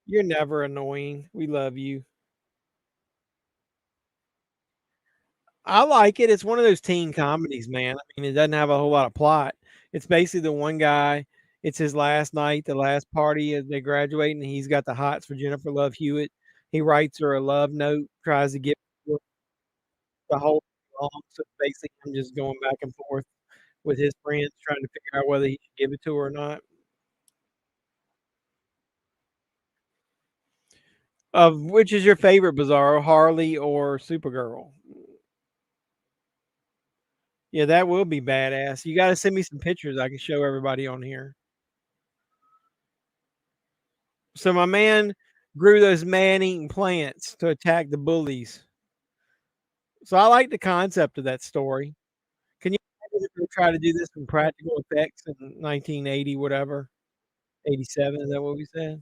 You're never annoying. We love you. I like it. It's one of those teen comedies, man. I mean, it doesn't have a whole lot of plot. It's basically the one guy. It's his last night, the last party as they graduate, and he's got the hots for Jennifer Love Hewitt. He writes her a love note, tries to get the whole long. So basically, I'm just going back and forth with his friends trying to figure out whether he should give it to her or not. Which is your favorite Bizarro, Harley or Supergirl? Yeah, that will be badass. You gotta send me some pictures I can show everybody on here. So my man grew those man-eating plants to attack the bullies. So I like the concept of that story. Can you imagine if they try to do this in practical effects in 1980, whatever? 87, is that what we said?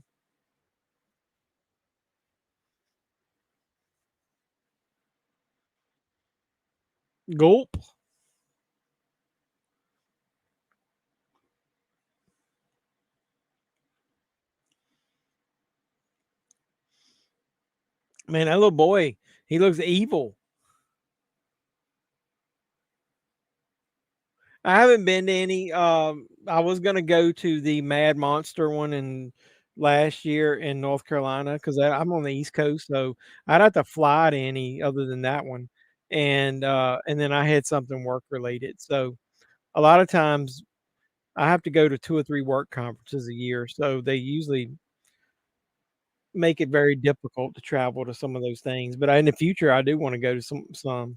Gulp. Man, that little boy, he looks evil. I haven't been to any. I was gonna go to the Mad Monster one in last year in North Carolina because I'm on the East Coast, so I'd have to fly to any other than that one, and then I had something work related. So a lot of times I have to go to 2 or 3 work conferences a year, so they usually make it very difficult to travel to some of those things. But in the future, I do want to go to some.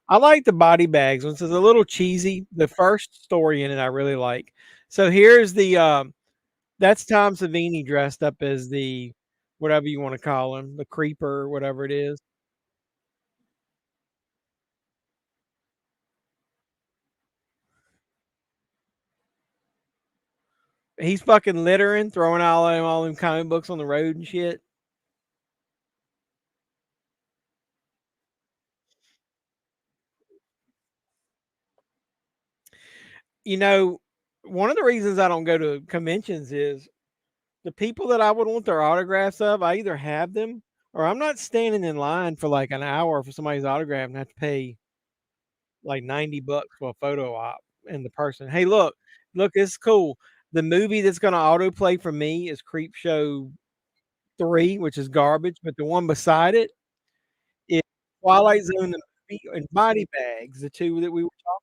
I like the body bags ones. It's a little cheesy. The first story in it I really like. So here's the that's Tom Savini dressed up as the whatever you want to call him, the creeper or whatever it is. He's fucking littering, throwing all them comic books on the road and shit. You know, one of the reasons I don't go to conventions is the people that I would want their autographs of, I either have them or I'm not standing in line for like an hour for somebody's autograph and have to pay like $90 for a photo op and the person. Hey, look, it's cool. The movie that's gonna autoplay for me is Creepshow 3, which is garbage, but the one beside it is Twilight Zone the movie and Body Bags, the two that we were talking.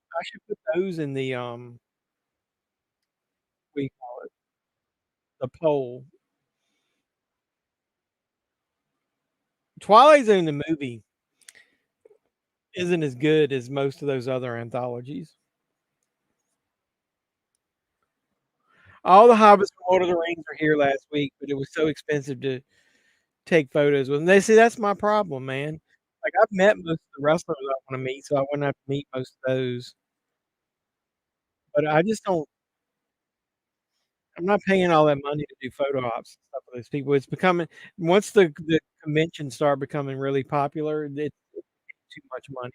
I should put those in the we call it the poll. Twilight Zone the movie isn't as good as most of those other anthologies. All the Hobbits from Lord of the Rings were here last week, but it was so expensive to take photos with them. They see that's my problem, man. Like I've met most of the wrestlers I want to meet, so I wouldn't have to meet most of those. But I just don't. I'm not paying all that money to do photo ops and stuff with those people. It's becoming once the conventions start becoming really popular, it's too much money.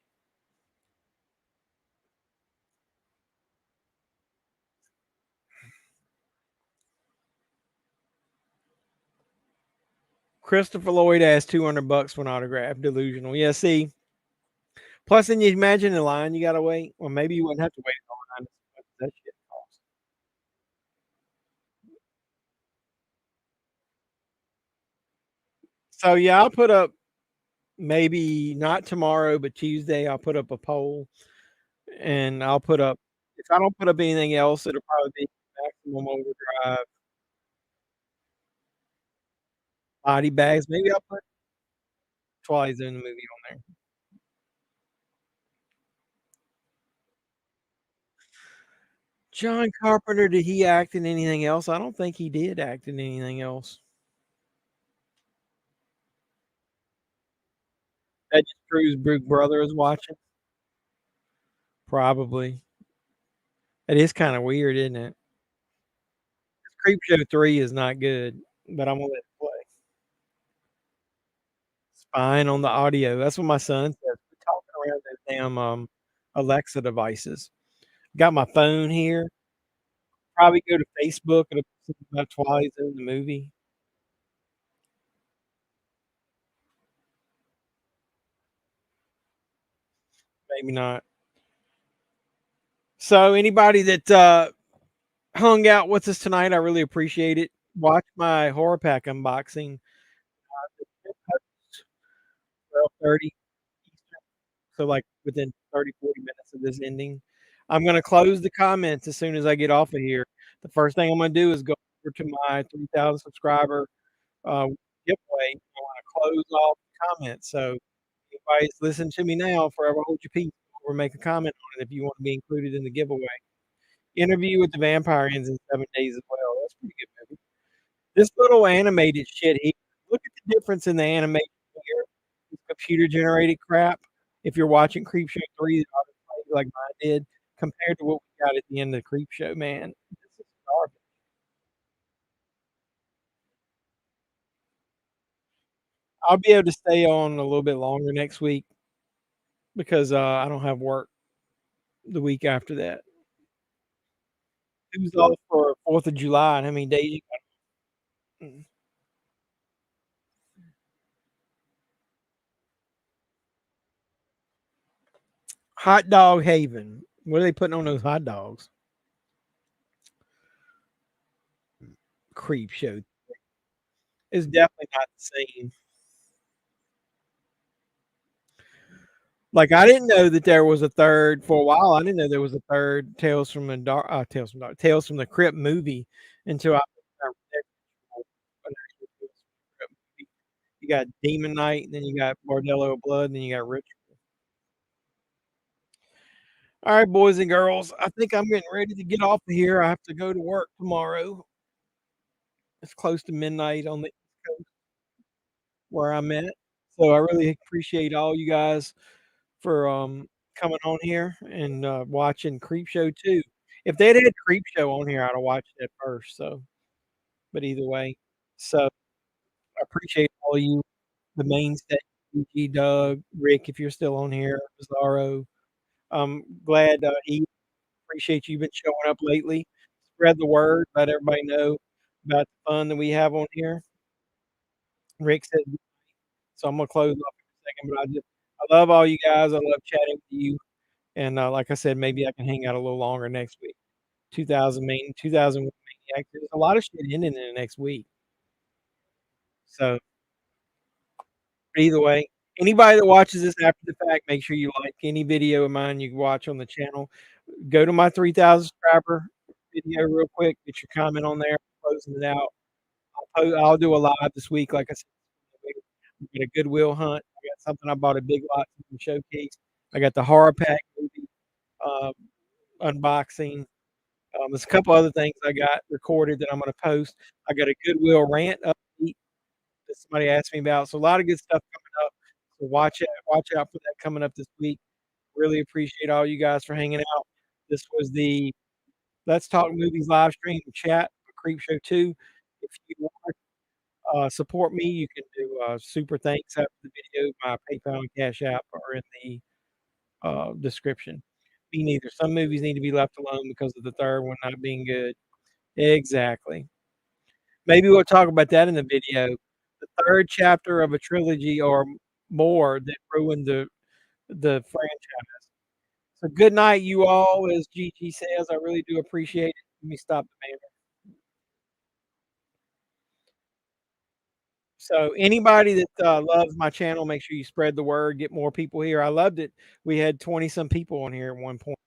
Christopher Lloyd asked $200 for an autograph. Delusional. Yeah. See. Plus, then you imagine the line you got to wait. Well, maybe you wouldn't have to wait in line. That shit costs. So yeah, I'll put up maybe not tomorrow, but Tuesday. I'll put up a poll, and I'll put up. If I don't put up anything else, it'll probably be Maximum Overdrive body bags. Maybe I'll put Twilight Zone the movie on there. John Carpenter, did he act in anything else? I don't think he did act in anything else. That just proves Big Brother is watching. Probably. It is kind of weird, isn't it? Creepshow 3 is not good, but I'm gonna let it play. It's fine on the audio. That's what my son says. We're talking around those damn Alexa devices. Got my phone here. Probably go to Facebook and see about Twilight Zone the movie. Maybe not. So anybody that hung out with us tonight, I really appreciate it. Watch my horror pack unboxing. 12:30 Eastern. So like within 30, 40 minutes of this ending, I'm going to close the comments as soon as I get off of here. The first thing I'm going to do is go over to my 3,000 subscriber giveaway. I want to close off the comments. So anybody's listening to me now, forever hold your peace or make a comment on it if you want to be included in the giveaway. Interview with the Vampire ends in 7 days as well. That's a pretty good movie. This little animated shit here, look at the difference in the animation here. This computer generated crap. If you're watching Creepshow 3 that I played like mine did, compared to what we got at the end of the Creepshow, man, this is garbage. I'll be able to stay on a little bit longer next week because I don't have work the week after that. Who's off for 4th of July and how many days you got? Hot Dog Haven. What are they putting on those hot dogs? Creepshow. It's definitely not the same. Like I didn't know that there was a third for a while. I didn't know there was a third Tales from the Dark, Tales from the Crypt movie until I found an actual Tales from the Crypt movie. You got Demon Knight, and then you got Bordello of Blood, and then you got Ritual. All right, boys and girls, I think I'm getting ready to get off of here. I have to go to work tomorrow. It's close to midnight on the East Coast where I'm at. So I really appreciate all you guys for coming on here and watching Creepshow 2. If they'd had Creepshow on here, I'd have watched it first. So, but either way, so I appreciate all you, the mainstay, G Doug, Rick, if you're still on here, Bizarro. I'm glad he appreciate you been showing up lately. Spread the word, let everybody know about the fun that we have on here. Rick said, so I'm gonna close off in a second, but I love all you guys. I love chatting with you. And like I said, maybe I can hang out a little longer next week. 2001 Maniacs. There's a lot of shit ending in the next week. So either way, anybody that watches this after the fact, make sure you like any video of mine you can watch on the channel. Go to my 3,000 subscriber video real quick. Get your comment on there. Closing it out. I'll do a live this week. Like I said, I'm got a Goodwill hunt. I got something I bought a Big Lot showcase. I got the horror pack movie unboxing. There's a couple other things I got recorded that I'm going to post. I got a Goodwill rant update that somebody asked me about. So a lot of good stuff coming up. So watch out for that coming up this week. Really appreciate all you guys for hanging out. This was the Let's Talk Movies live stream chat for Creepshow 2. If you want to support me, you can do super thanks after the video. My PayPal and Cash App are in the description. Me neither. Some movies need to be left alone because of the third one not being good. Exactly. Maybe we'll talk about that in the video. The third chapter of a trilogy or more that ruined the franchise. So good night, you all, as Gigi says. I really do appreciate it. Let me stop the banner. So anybody that loves my channel, make sure you spread the word, get more people here. I loved it. We had 20 some people on here at one point.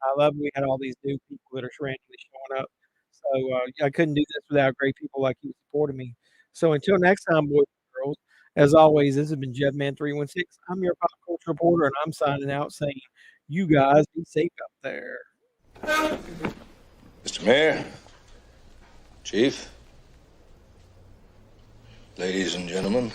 I love we had all these new people that are randomly showing up. So I couldn't do this without great people like you supporting me. So until next time, boys and girls, as always, this has been JEFFMAN316. I'm your pop culture reporter, and I'm signing out saying, you guys be safe out there. Mr. Mayor, Chief, ladies and gentlemen.